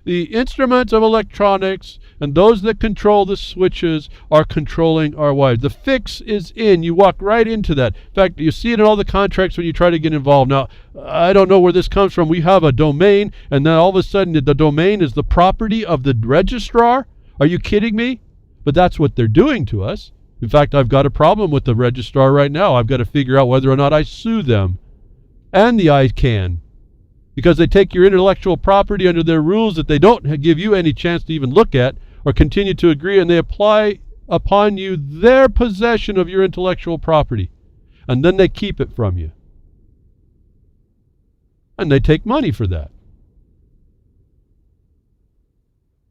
S1: The instruments of electronics and those that control the switches are controlling our wires. The fix is in. You walk right into that. In fact, you see it in all the contracts when you try to get involved. Now, I don't know where this comes from. We have a domain, and then all of a sudden the domain is the property of the registrar. Are you kidding me? But that's what they're doing to us. In fact, I've got a problem with the registrar right now. I've got to figure out whether or not I sue them and the ICANN, because they take your intellectual property under their rules that they don't give you any chance to even look at or continue to agree, and they apply upon you their possession of your intellectual property, and then they keep it from you. And they take money for that.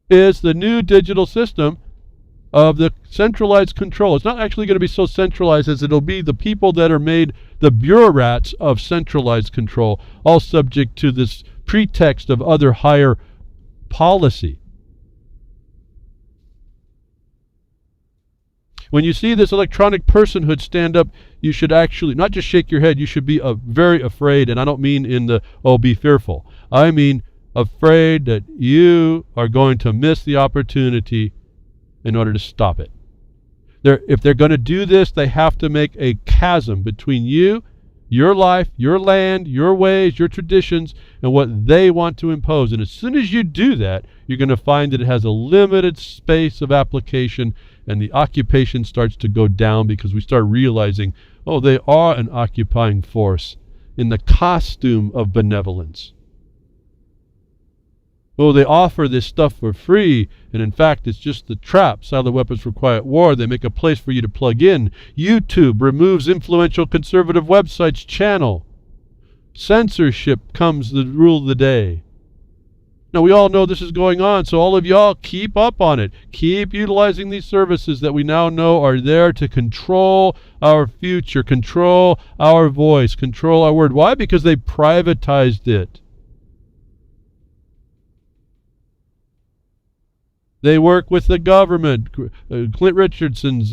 S1: It's the new digital system of the centralized control. It's not actually going to be so centralized as it'll be the people that are made the bureaucrats of centralized control, all subject to this pretext of other higher policy. When you see this electronic personhood stand up, you should actually not just shake your head, you should be very afraid, and I don't mean in the, be fearful. I mean afraid that you are going to miss the opportunity in order to stop it. If they're going to do this, they have to make a chasm between you, your life, your land, your ways, your traditions, and what they want to impose. And as soon as you do that, you're going to find that it has a limited space of application, and the occupation starts to go down because we start realizing, they are an occupying force in the costume of benevolence. They offer this stuff for free, and in fact, it's just the trap. Silent weapons for quiet war. They make a place for you to plug in. YouTube removes influential conservative websites' channel. Censorship comes the rule of the day. Now, we all know this is going on, so all of y'all keep up on it. Keep utilizing these services that we now know are there to control our future, control our voice, control our word. Why? Because they privatized it. They work with the government. Clint Richardson's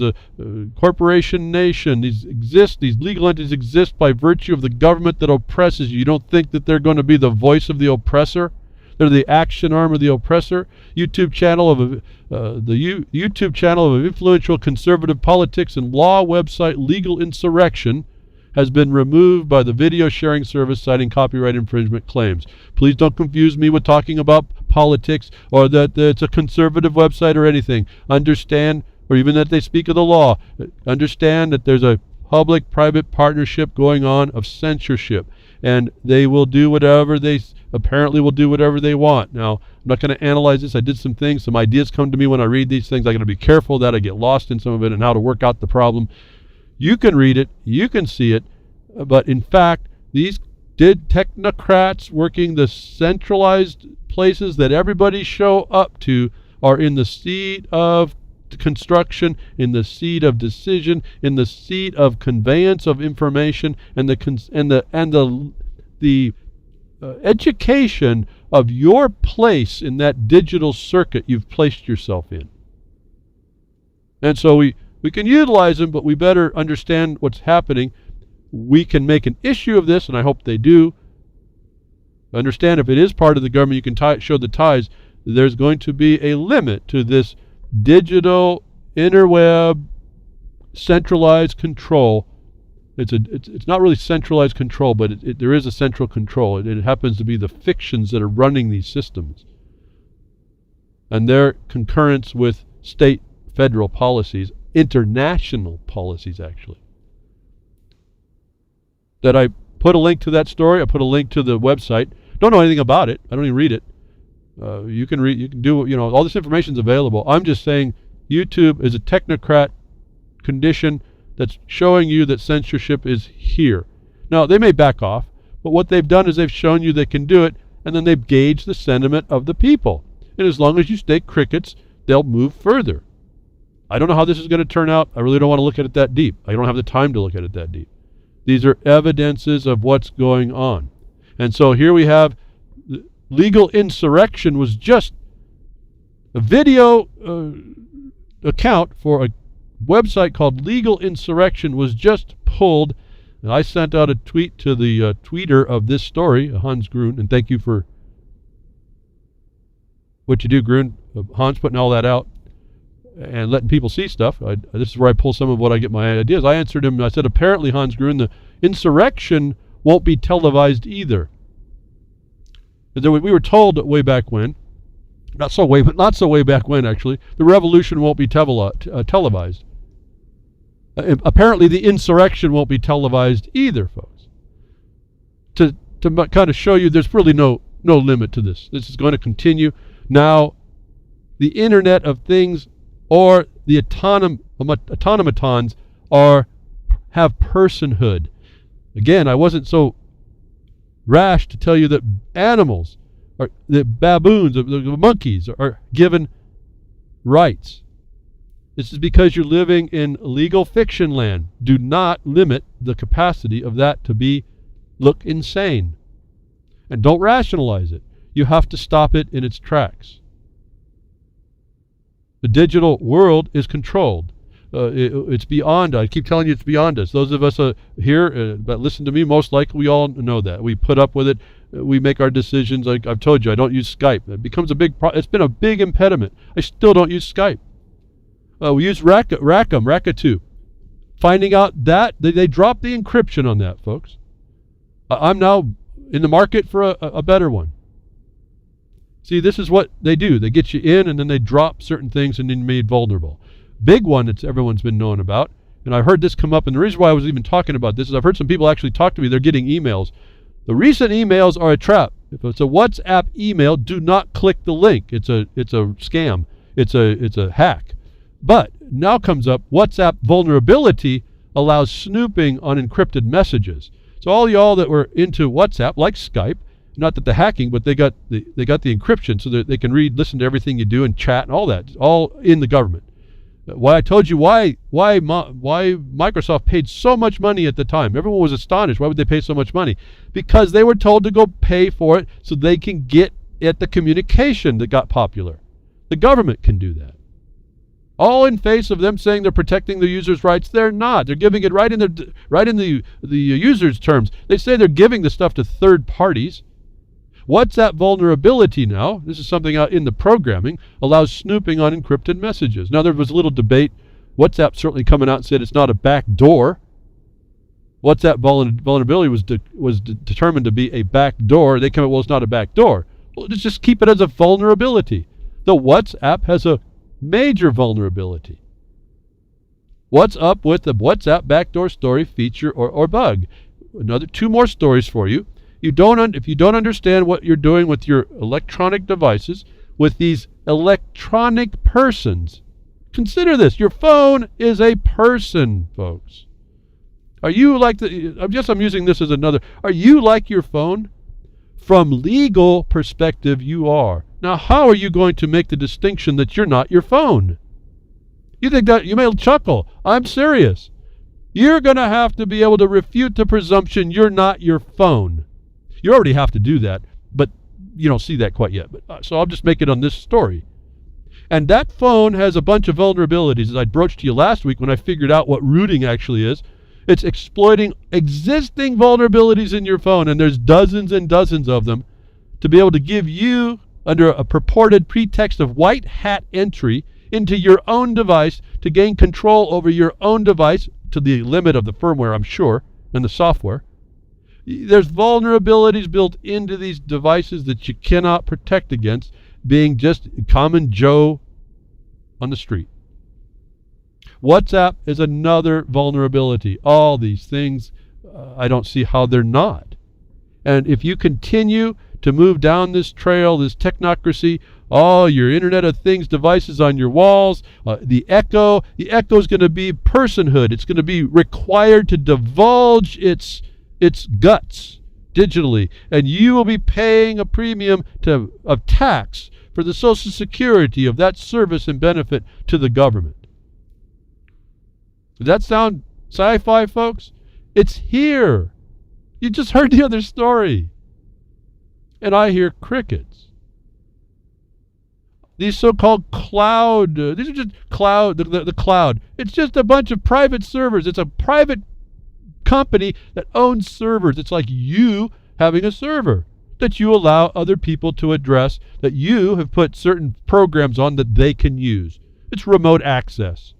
S1: Corporation Nation. These legal entities exist by virtue of the government that oppresses you. You don't think that they're going to be the voice of the oppressor? They're the action arm of the oppressor. YouTube channel of YouTube channel of influential conservative politics and law website Legal Insurrection has been removed by the video sharing service citing copyright infringement claims. Please don't confuse me with talking about politics or that it's a conservative website or anything. Understand, or even that they speak of the law, understand that there's a public-private partnership going on of censorship, and they will do whatever they want. Now, I'm not going to analyze this. I did some things, some ideas come to me when I read these things. I'm going to be careful that I get lost in some of it and how to work out the problem. You can read it, you can see it, but in fact, these technocrats working the centralized places that everybody show up to are in the seat of construction, in the seat of decision, in the seat of conveyance of information, and the education of your place in that digital circuit you've placed yourself in. And so we can utilize them, but we better understand what's happening. We can make an issue of this, and I hope they do, Understand, if it is part of the government, you can show the ties. There's going to be a limit to this digital interweb centralized control. It's not really centralized control, but there is a central control. It happens to be the fictions that are running these systems, and their concurrence with state, federal policies, international policies actually. That I put a link to that story. I put a link to the website. Don't know anything about it. I don't even read it. You can read. You can do. All this information is available. I'm just saying, YouTube is a technocrat condition that's showing you that censorship is here. Now, they may back off, but what they've done is they've shown you they can do it, and then they've gauged the sentiment of the people. And as long as you stay crickets, they'll move further. I don't know how this is going to turn out. I really don't want to look at it that deep. I don't have the time to look at it that deep. These are evidences of what's going on. And so here we have legal insurrection was just a video account for a website called Legal Insurrection was just pulled. And I sent out a tweet to the tweeter of this story, Hans Grun, and thank you for what you do, Grun. Hans putting all that out and letting people see stuff. This is where I pull some of what I get my ideas. I answered him, I said, apparently, Hans Grun, the insurrection won't be televised either. We were told way back when, not so way back when actually, the revolution won't be televised. Apparently the insurrection won't be televised either, folks. To kind of show you there's really no limit to this. This is going to continue. Now, the Internet of Things or the automatons have personhood. Again, I wasn't so rash to tell you that animals, or the baboons, the monkeys are given rights. This is because you're living in legal fiction land. Do not limit the capacity of that to look insane. And don't rationalize it. You have to stop it in its tracks. The digital world is controlled. It's beyond. I keep telling you it's beyond us. Those of us here that listen to me, most likely we all know that. We put up with it. We make our decisions. I've told you, I don't use Skype. It becomes a big it's been a big impediment. I still don't use Skype. We use Raka2. Finding out that they dropped the encryption on that, folks. I'm now in the market for a better one. See, this is what they do. They get you in, and then they drop certain things, and then you're made vulnerable. Big one that everyone's been knowing about, and I heard this come up, and the reason why I was even talking about this is I've heard some people actually talk to me. They're getting emails. The recent emails are a trap. If it's a WhatsApp email, do not click the link. It's a scam. It's a hack. But now comes up, WhatsApp vulnerability allows snooping on encrypted messages. So all y'all that were into WhatsApp, like Skype, not that the hacking, but they got the encryption so that they can listen to everything you do and chat and all that. It's all in the government. Why I told you why Microsoft paid so much money at the time. Everyone was astonished. Why would they pay so much money? Because they were told to go pay for it so they can get at the communication that got popular. The government can do that. All in face of them saying they're protecting the user's rights. They're not. They're giving it right in the user's terms. They say they're giving the stuff to third parties. WhatsApp vulnerability now, this is something out in the programming, allows snooping on encrypted messages. Now there was a little debate. WhatsApp certainly coming out and said it's not a back door. WhatsApp vulnerability was determined to be a back door. They come out, well, it's not a back door. Well, let's just keep it as a vulnerability. The WhatsApp has a major vulnerability. What's up with the WhatsApp backdoor story feature or bug? Two more stories for you. If you don't understand what you're doing with your electronic devices, with these electronic persons, consider this. Your phone is a person, folks. Are you like I'm using this as another. Are you like your phone? From legal perspective, you are. Now, how are you going to make the distinction that you're not your phone? You think that, you may chuckle. I'm serious. You're going to have to be able to refute the presumption you're not your phone. You already have to do that, but you don't see that quite yet. So I'll just make it on this story. And that phone has a bunch of vulnerabilities, as I broached to you last week when I figured out what rooting actually is. It's exploiting existing vulnerabilities in your phone, and there's dozens and dozens of them. to be able to give you, under a purported pretext of white hat entry, into your own device to gain control over your own device to the limit of the firmware, I'm sure, and the software. There's vulnerabilities built into these devices that you cannot protect against, being just common Joe on the street. WhatsApp is another vulnerability. All these things, I don't see how they're not. And if you continue to move down this trail, this technocracy, all your Internet of Things devices on your walls, the Echo is going to be personhood. It's going to be required to divulge its guts digitally, and you will be paying a premium of tax for the Social Security of that service and benefit to the government. Does that sound sci-fi, folks? It's here. You just heard the other story. And I hear crickets. These so-called cloud, these are just cloud, the cloud. It's just a bunch of private servers. It's a private company that owns servers. It's like you having a server that you allow other people to address, that you have put certain programs on that they can use. It's remote access.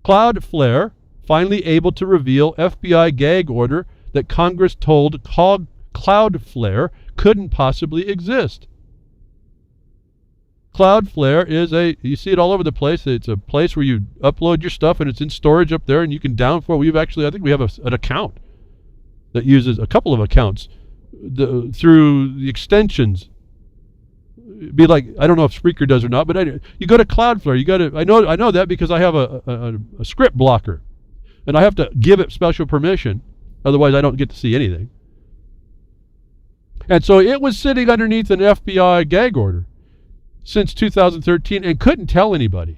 S1: Cloudflare finally able to reveal FBI gag order that Congress told Cloudflare couldn't possibly exist. Cloudflare is you see it all over the place. It's a place where you upload your stuff and it's in storage up there and you can download. I think we have an account that uses a couple of accounts through the extensions. Be like, I don't know if Spreaker does or not, but you go to Cloudflare. I know that because I have a script blocker, and I have to give it special permission. Otherwise, I don't get to see anything. And so it was sitting underneath an FBI gag order since 2013 and couldn't tell anybody.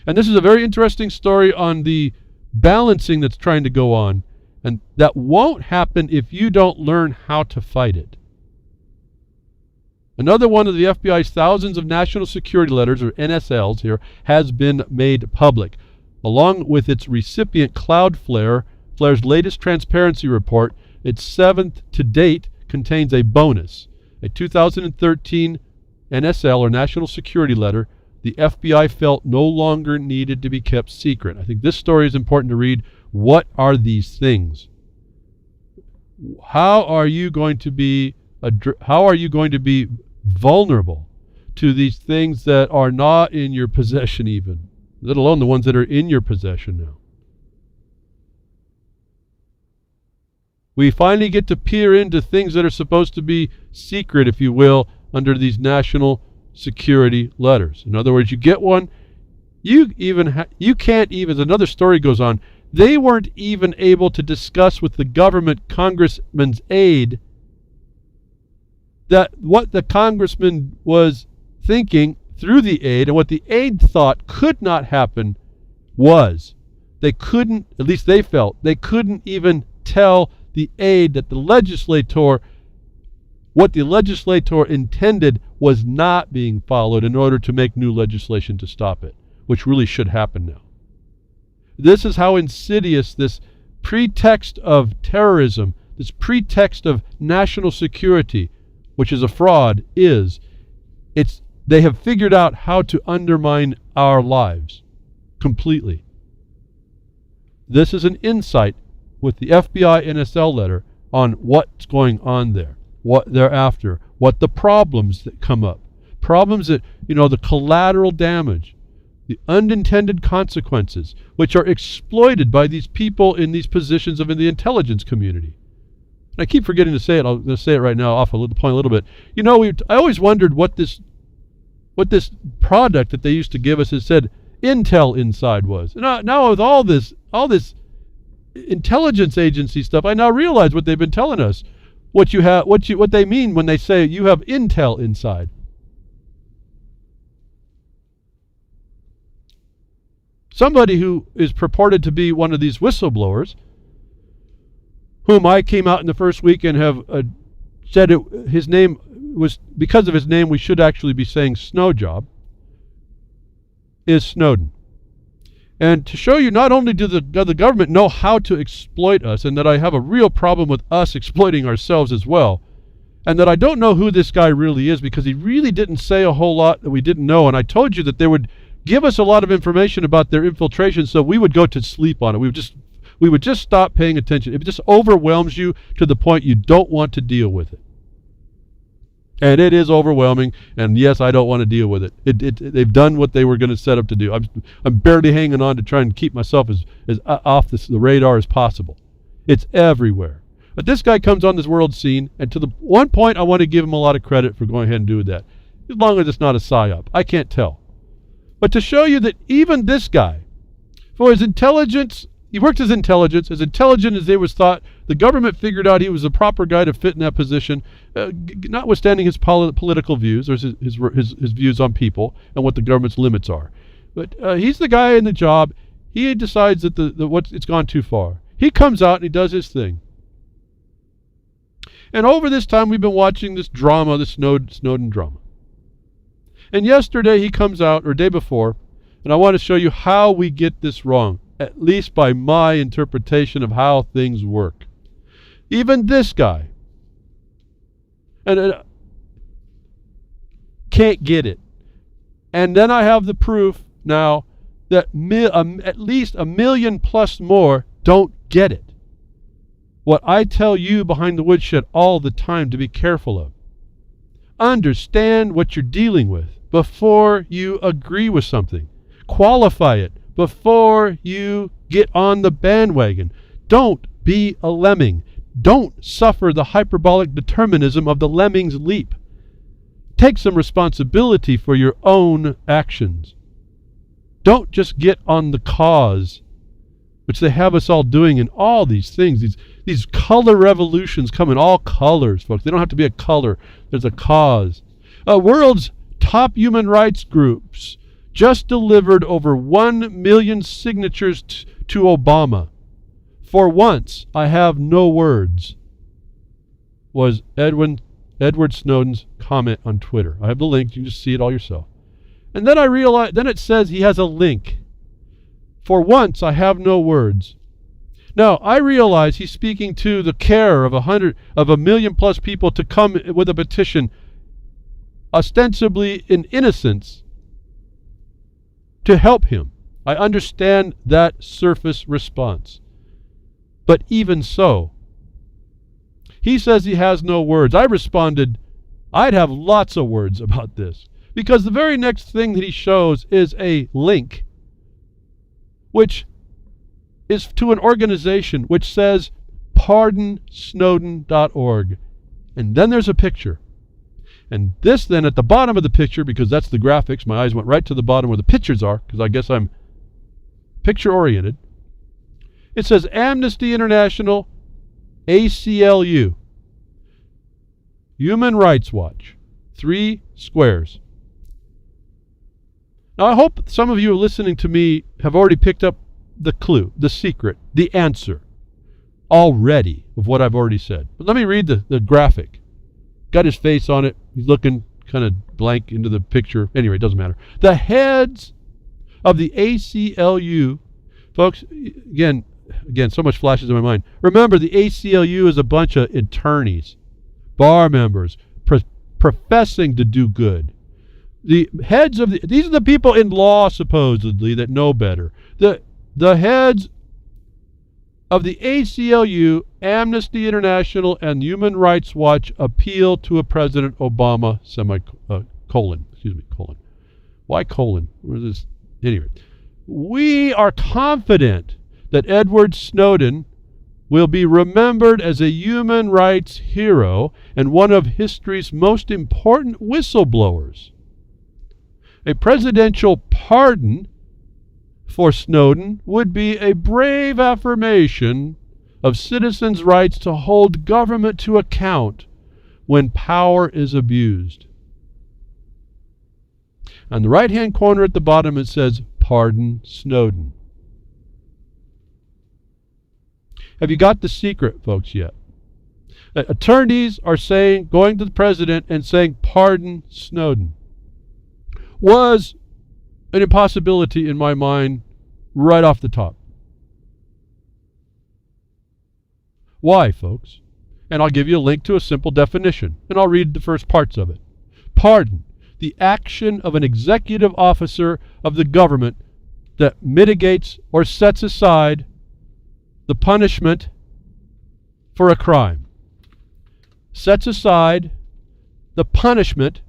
S1: And this is a very interesting story on the balancing that's trying to go on, and that won't happen if you don't learn how to fight it. Another one of the FBI's thousands of national security letters, or NSLs here, has been made public, along with its recipient Cloudflare's latest transparency report. Its seventh to date contains a bonus, a 2013 NSL, or National Security Letter, the FBI felt no longer needed to be kept secret. I think this story is important to read. What are these things? How are you going to be vulnerable to these things that are not in your possession even, let alone the ones that are in your possession now? We finally get to peer into things that are supposed to be secret, if you will, under these national security letters. In other words, you get one, you can't even, as another story goes on, they weren't even able to discuss with the government congressman's aide that what the congressman was thinking through the aide, and what the aide thought could not happen was, they couldn't, at least they felt, they couldn't even tell the aide that what the legislator intended was not being followed in order to make new legislation to stop it, which really should happen now. This is how insidious this pretext of terrorism, this pretext of national security, which is a fraud, is. They have figured out how to undermine our lives completely. This is an insight with the FBI NSL letter on what's going on there, what they're after, what the problems that come up. Problems that, the collateral damage, the unintended consequences, which are exploited by these people in these positions in the intelligence community. And I keep forgetting to say it. I'm going to say it right now off the point a little bit. I always wondered what this product that they used to give us that said Intel inside was. Now with all this intelligence agency stuff, I now realize what they've been telling us. What they mean when they say you have Intel inside. Somebody who is purported to be one of these whistleblowers, whom I came out in the first week and have said his name was, because of his name we should actually be saying Snowjob, is Snowden. And to show you, not only does the government know how to exploit us, and that I have a real problem with us exploiting ourselves as well, and that I don't know who this guy really is because he really didn't say a whole lot that we didn't know. And I told you that they would give us a lot of information about their infiltration, so we would go to sleep on it. We would just stop paying attention. It just overwhelms you to the point you don't want to deal with it. And it is overwhelming, and yes, I don't want to deal with it. They've done what they were going to set up to do. I'm barely hanging on to try and keep myself as off the radar as possible. It's everywhere. But this guy comes on this world scene, and to the one point, I want to give him a lot of credit for going ahead and doing that. As long as it's not a psyop. I can't tell. But to show you that even this guy, for his intelligence, he worked his intelligence, as intelligent as they was thought, the government figured out he was the proper guy to fit in that position, notwithstanding his political views, or his views on people, and what the government's limits are. But he's the guy in the job. He decides that it's gone too far. He comes out and he does his thing. And over this time, we've been watching this drama, the Snowden drama. And yesterday he comes out, or day before, and I want to show you how we get this wrong, at least by my interpretation of how things work. Even this guy can't get it. And then I have the proof now that at least 1 million plus more don't get it. What I tell you behind the woodshed all the time to be careful of. Understand what you're dealing with before you agree with something. Qualify it before you get on the bandwagon. Don't be a lemming. Don't suffer the hyperbolic determinism of the lemming's leap. Take some responsibility for your own actions. Don't just get on the cause, which they have us all doing in all these things. These color revolutions come in all colors, folks. They don't have to be a color. There's a cause. World's top human rights groups just delivered over 1 million signatures to Obama. For once, I have no words, was Edward Snowden's comment on Twitter. I have the link. You can just see it all yourself. And then I realized, then it says he has a link. For once, I have no words. Now, I realize he's speaking to the care of 1 million plus people to come with a petition, ostensibly in innocence, to help him. I understand that surface response. But even so, he says he has no words. I responded, I'd have lots of words about this. Because the very next thing that he shows is a link, which is to an organization which says pardonsnowden.org. And then there's a picture. And this then at the bottom of the picture, because that's the graphics, my eyes went right to the bottom where the pictures are, because I guess I'm picture oriented. It says Amnesty International, ACLU, Human Rights Watch, 3 squares. Now I hope some of you listening to me have already picked up the clue, the secret, the answer already of what I've already said. But let me read the graphic. Got his face on it. He's looking kind of blank into the picture. Anyway, it doesn't matter. The heads of the ACLU, folks, again, so much flashes in my mind. Remember, the ACLU is a bunch of attorneys, bar members, professing to do good. The heads of these are the people in law, supposedly, that know better. The heads of the ACLU, Amnesty International, and Human Rights Watch appeal to a President Obama, colon. Why colon? Where's this? Anyway, we are confident that Edward Snowden will be remembered as a human rights hero and one of history's most important whistleblowers. A presidential pardon for Snowden would be a brave affirmation of citizens' rights to hold government to account when power is abused. On the right-hand corner at the bottom it says, Pardon Snowden. Have you got the secret, folks, yet? Attorneys are going to the president and saying, Pardon Snowden. Was an impossibility in my mind right off the top. Why, folks? And I'll give you a link to a simple definition, and I'll read the first parts of it. Pardon, the action of an executive officer of the government that mitigates or sets aside the punishment for a crime. Sets aside the punishment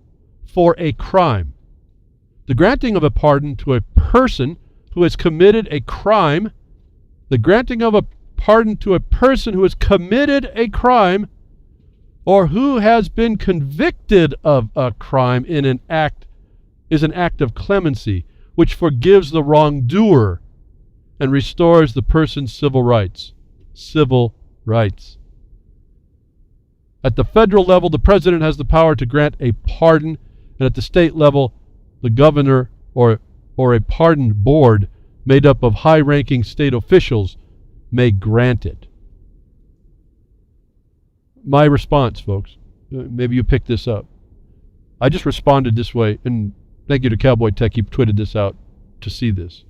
S1: for a crime. The granting of a pardon to a person who has committed a crime, the granting of a pardon to a person who has committed a crime or who has been convicted of a crime is an act of clemency, which forgives the wrongdoer and restores the person's civil rights. Civil rights. At the federal level, the president has the power to grant a pardon, and at the state level, the governor or a pardon board made up of high-ranking state officials may grant it. My response, folks, maybe you picked this up. I just responded this way, and thank you to Cowboy Tech, he tweeted this out to see this.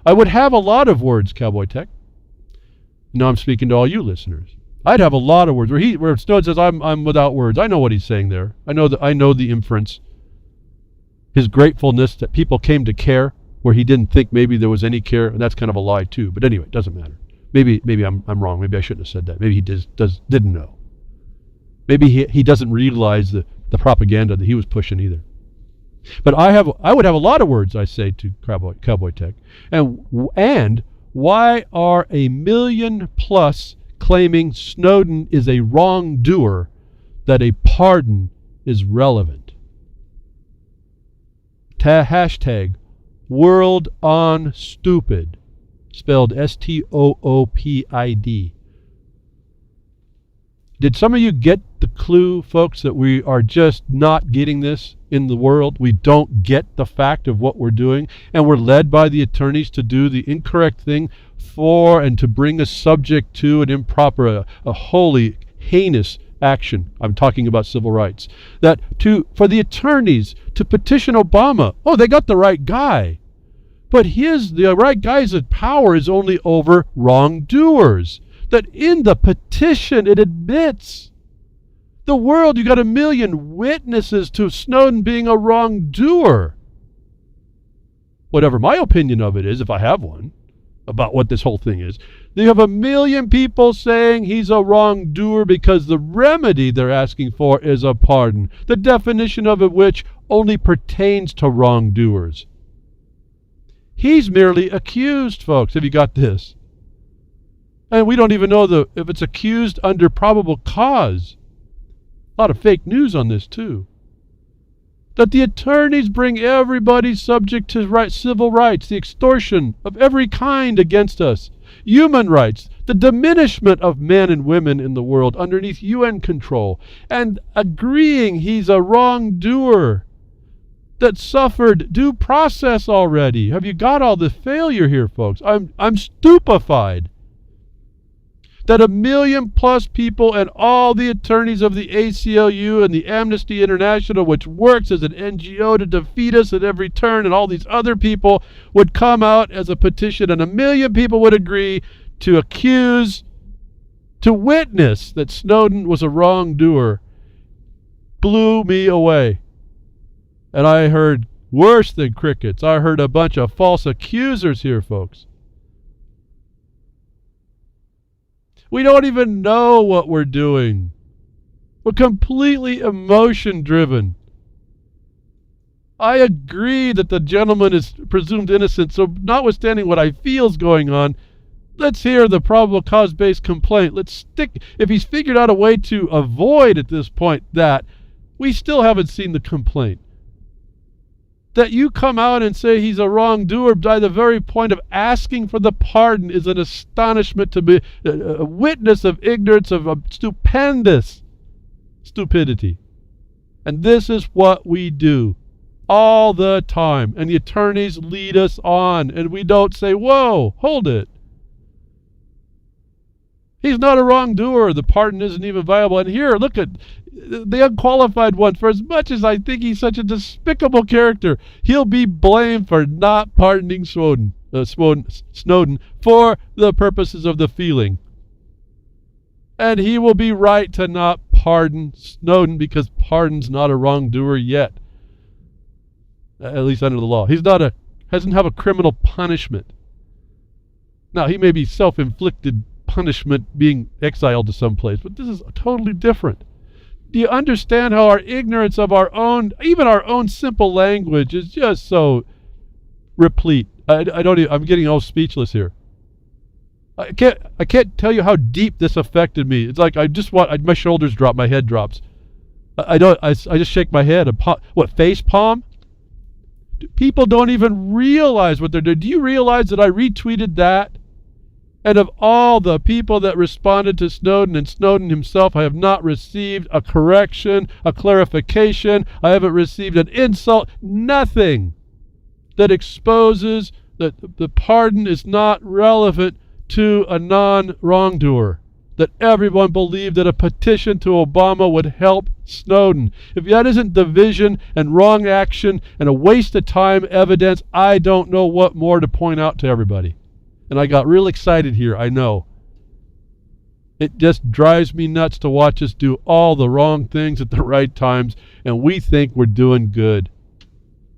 S1: I would have a lot of words, Cowboy Tech. Now I'm speaking to all you listeners. I'd have a lot of words. Where Snowden says I'm without words. I know what he's saying there. I know the inference. His gratefulness that people came to care where he didn't think maybe there was any care, and that's kind of a lie too. But anyway, it doesn't matter. Maybe I'm wrong. Maybe I shouldn't have said that. Maybe he didn't know. Maybe he doesn't realize the propaganda that he was pushing either. But I would have a lot of words, I say to Cowboy Tech. And why are 1 million plus claiming Snowden is a wrongdoer that a pardon is relevant? Hashtag World on Stupid, spelled STOOPID. Did some of you get the clue, folks, that we are just not getting this in the world? We don't get the fact of what we're doing, and we're led by the attorneys to do the incorrect thing for and to bring a subject to an improper, a wholly heinous action. I'm talking about civil rights. That for the attorneys to petition Obama, oh, they got the right guy. But the right guy's power is only over wrongdoers. That in the petition it admits the world, you got 1 million witnesses to Snowden being a wrongdoer. Whatever my opinion of it is, if I have one, about what this whole thing is, you have 1 million people saying he's a wrongdoer because the remedy they're asking for is a pardon, the definition of it which only pertains to wrongdoers. He's merely accused, folks. Have you got this? And we don't even know if it's accused under probable cause. A lot of fake news on this too. That the attorneys bring everybody subject to civil rights, the extortion of every kind against us, human rights, the diminishment of men and women in the world underneath UN control, and agreeing he's a wrongdoer that suffered due process already. Have you got all the failure here, folks? I'm stupefied that 1 million plus people and all the attorneys of the ACLU and the Amnesty International, which works as an NGO to defeat us at every turn, and all these other people would come out as a petition, and 1 million people would agree to witness that Snowden was a wrongdoer, blew me away. And I heard worse than crickets. I heard a bunch of false accusers here, folks. We don't even know what we're doing. We're completely emotion-driven. I agree that the gentleman is presumed innocent, so notwithstanding what I feel is going on, let's hear the probable cause-based complaint. If he's figured out a way to avoid at this point that, we still haven't seen the complaint. That you come out and say he's a wrongdoer by the very point of asking for the pardon is an astonishment, to be a witness of ignorance, of a stupendous stupidity. And this is what we do all the time. And the attorneys lead us on, and we don't say, whoa, hold it. He's not a wrongdoer. The pardon isn't even viable. And here, look at the unqualified one. For as much as I think he's such a despicable character, he'll be blamed for not pardoning Snowden for the purposes of the feeling. And he will be right to not pardon Snowden because pardon's not a wrongdoer yet. At least under the law. Doesn't have a criminal punishment. Now, he may be self-inflicted punishment being exiled to some place, but this is totally different. Do you understand how our ignorance of even our own simple language is just so replete? I'm getting all speechless here. I can't tell you how deep this affected me. It's like my shoulders drop, my head drops. I just shake my head. Face palm? People don't even realize what they're doing. Do you realize that I retweeted that? And of all the people that responded to Snowden and Snowden himself, I have not received a correction, a clarification. I haven't received an insult, nothing that exposes that the pardon is not relevant to a non-wrongdoer. That everyone believed that a petition to Obama would help Snowden. If that isn't division and wrong action and a waste of time evidence, I don't know what more to point out to everybody. And I got real excited here, I know. It just drives me nuts to watch us do all the wrong things at the right times, and we think we're doing good.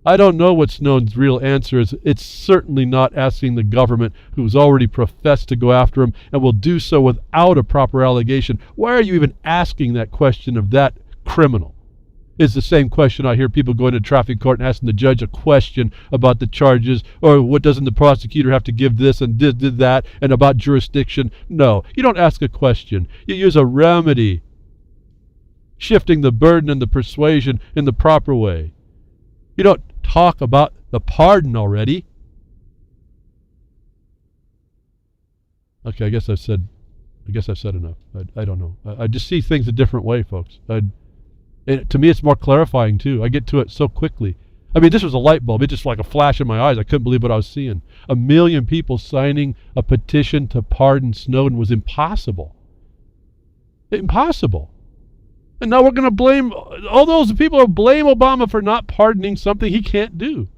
S1: I don't know what Snowden's real answer is. It's certainly not asking the government, who's already professed to go after him and will do so without a proper allegation. Why are you even asking that question of that criminal? It's the same question I hear people going to traffic court and asking the judge a question about the charges, or what doesn't the prosecutor have to give this and did that, and about jurisdiction. No, you don't ask a question. You use a remedy, shifting the burden and the persuasion in the proper way. You don't talk about the pardon already. Okay, I guess I've said enough. I don't know. I just see things a different way, folks. To me, it's more clarifying, too. I get to it so quickly. I mean, this was a light bulb. It just like a flash in my eyes. I couldn't believe what I was seeing. 1 million people signing a petition to pardon Snowden was impossible. Impossible. And now we're going to blame all those people who blame Obama for not pardoning something he can't do.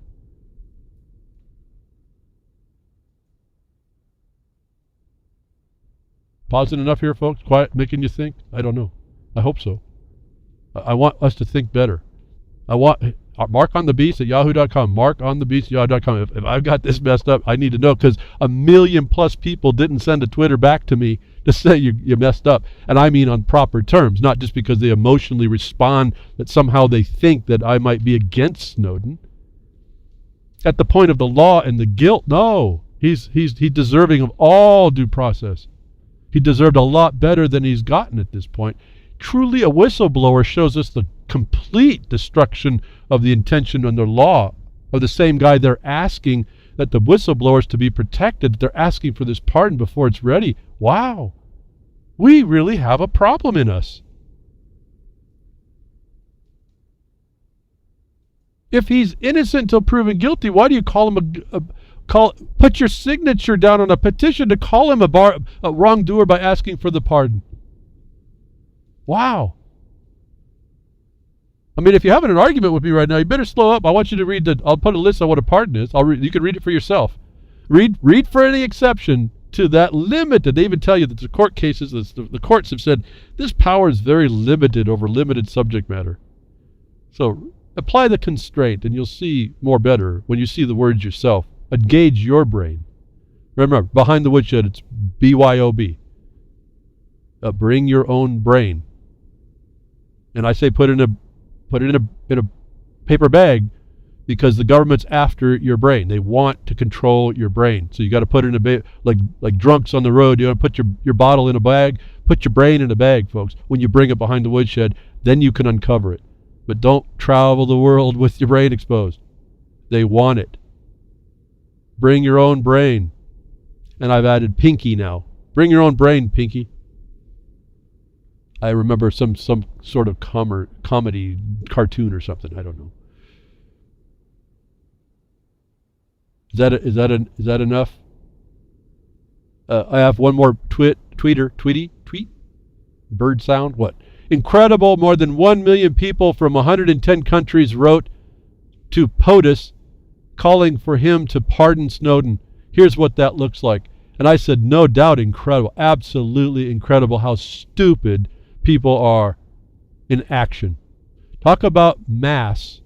S1: Pausing enough here, folks? Quiet, making you think? I don't know. I hope so. I want us to think better. I want markonthebeast@yahoo.com. Markonthebeast@yahoo.com. If I've got this messed up, I need to know, because 1 million plus people didn't send a Twitter back to me to say you messed up. And I mean on proper terms, not just because they emotionally respond that somehow they think that I might be against Snowden. At the point of the law and the guilt, no. He's deserving of all due process. He deserved a lot better than he's gotten at this point. Truly, a whistleblower shows us the complete destruction of the intention under law of the same guy they're asking that the whistleblowers to be protected. They're asking for this pardon before it's ready. Wow. We really have a problem in us. If he's innocent until proven guilty, why do you call him put your signature down on a petition to call him a wrongdoer by asking for the pardon? Wow. I mean, if you're having an argument with me right now, you better slow up. I want you to read I'll put a list on what a pardon is. You can read it for yourself. Read for any exception to that limited. They even tell you that the court cases, the courts have said, this power is very limited over limited subject matter. So apply the constraint and you'll see more better when you see the words yourself. Engage your brain. Remember, behind the woodshed, it's BYOB. Bring your own brain. And I say put it in a paper bag, because the government's after your brain. They want to control your brain. So you got to put it in a bag, like drunks on the road. You want to put your bottle in a bag. Put your brain in a bag, folks. When you bring it behind the woodshed, then you can uncover it. But don't travel the world with your brain exposed. They want it. Bring your own brain. And I've added Pinky now. Bring your own brain, Pinky. I remember some sort of comedy cartoon or something. I don't know. Is that enough? I have one more tweet. Bird sound. What? Incredible! More than 1 million people from 110 countries wrote to POTUS, calling for him to pardon Snowden. Here's what that looks like. And I said, no doubt incredible, absolutely incredible how stupid people are in action. Talk about mass.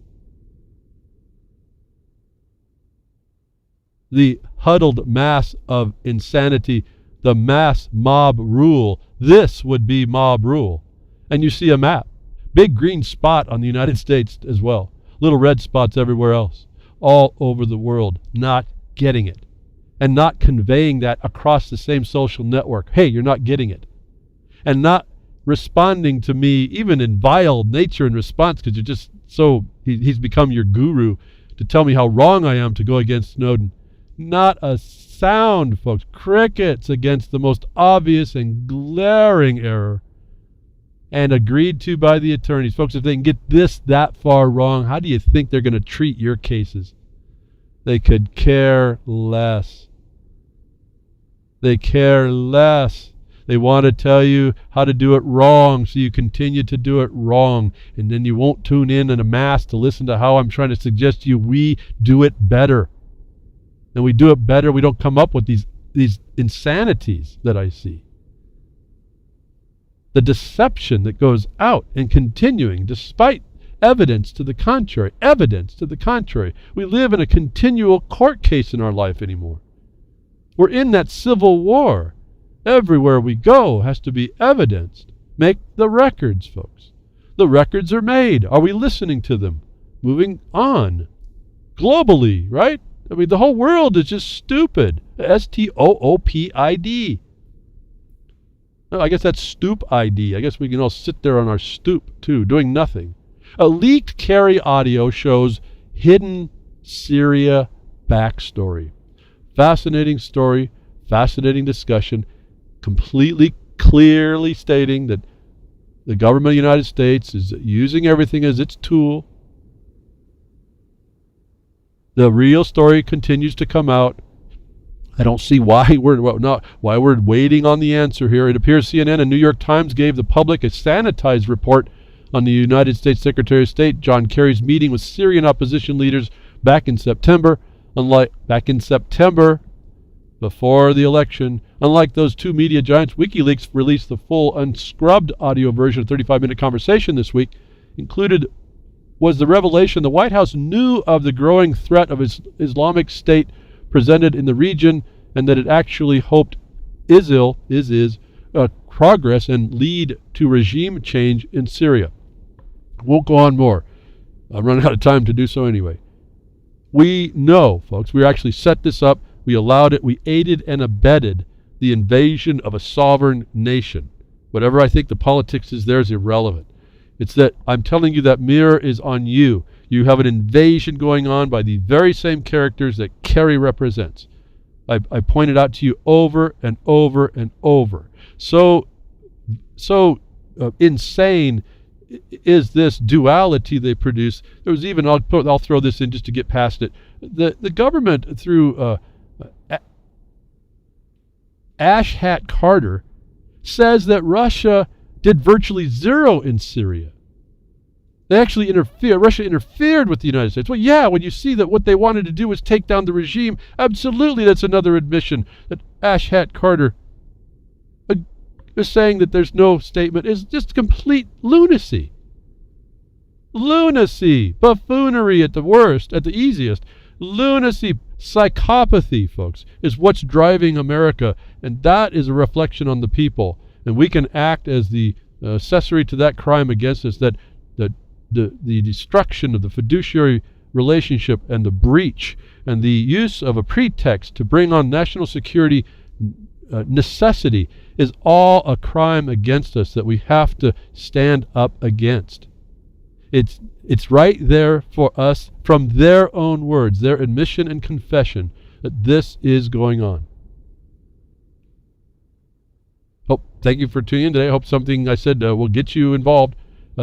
S1: The huddled mass of insanity, the mass mob rule. This would be mob rule. And you see a map. Big green spot on the United States as well. Little red spots everywhere else. All over the world. Not getting it. And not conveying that across the same social network. Hey, you're not getting it. And not responding to me, even in vile nature in response, because you're just so, he's become your guru to tell me how wrong I am to go against Snowden. Not a sound, folks. Crickets against the most obvious and glaring error. And agreed to by the attorneys. Folks, if they can get this that far wrong, how do you think they're going to treat your cases? They could care less. They care less. They want to tell you how to do it wrong, so you continue to do it wrong. And then you won't tune in a mass to listen to how I'm trying to suggest to you we do it better. And we do it better. We don't come up with these insanities that I see. The deception that goes out and continuing despite evidence to the contrary. Evidence to the contrary. We live in a continual court case in our life anymore. We're in that civil war. Everywhere we go has to be evidenced. Make the records, folks. The records are made. Are we listening to them? Moving on. Globally, right? I mean, the whole world is just stupid. STOOPID. No, I guess that's stoop ID. I guess we can all sit there on our stoop, too, doing nothing. A leaked Kerry audio shows hidden Syria backstory. Fascinating story, fascinating discussion, completely clearly stating that the government of the United States is using everything as its tool. The real story continues to come out. I don't see why we're waiting on the answer here. It appears CNN and New York Times gave the public a sanitized report on the United States Secretary of State John Kerry's meeting with Syrian opposition leaders back in September. Before the election. Unlike those two media giants, WikiLeaks released the full unscrubbed audio version of 35-minute conversation this week. Included was the revelation the White House knew of the growing threat of Islamic State presented in the region, and that it actually hoped progress and lead to regime change in Syria. Won't go on more. I'm running out of time to do so anyway. We know, folks, we actually set this up. We allowed it. We aided and abetted the invasion of a sovereign nation. Whatever I think the politics is there is irrelevant. It's that I'm telling you that mirror is on you. You have an invasion going on by the very same characters that Kerry represents. I pointed out to you over and over and over. So insane is this duality they produce. There was even, I'll throw this in just to get past it. The government through Ash Hat Carter says that Russia did virtually zero in Syria. They actually Russia interfered with the United States. Well, yeah, when you see that what they wanted to do was take down the regime, absolutely that's another admission that Ash Hat Carter is saying that there's no statement is just complete lunacy. Lunacy, buffoonery at the worst, at the easiest. Lunacy, psychopathy, folks, is what's driving America, and that is a reflection on the people. And we can act as the accessory to that crime against us, that the destruction of the fiduciary relationship and the breach and the use of a pretext to bring on national security necessity is all a crime against us that we have to stand up against. It's right there for us from their own words, their admission and confession that this is going on. Thank you for tuning in today. I hope something I said will get you involved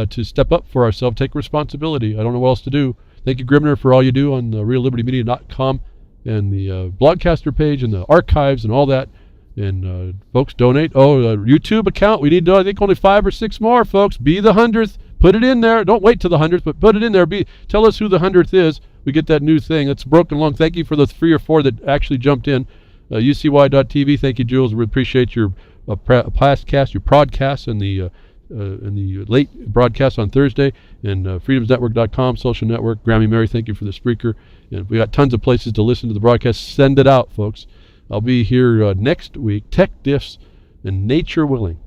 S1: to step up for ourselves, take responsibility. I don't know what else to do. Thank you, Grimner, for all you do on reallibertymedia.com and the blogcaster page and the archives and all that. And folks, donate. YouTube account. We need, I think, only 5 or 6 more, folks. Be the 100th. Put it in there. Don't wait till the 100th, but put it in there. Tell us who the 100th is. We get that new thing. It's broken along. Thank you for the 3 or 4 that actually jumped in. UCY.tv. Thank you, Jules. We appreciate your podcast, your podcast, and the late broadcast on Thursday. And freedomsnetwork.com, social network. Grammy Mary, thank you for the Spreaker. And we got tons of places to listen to the broadcast. Send it out, folks. I'll be here next week. Tech Diffs and Nature Willing.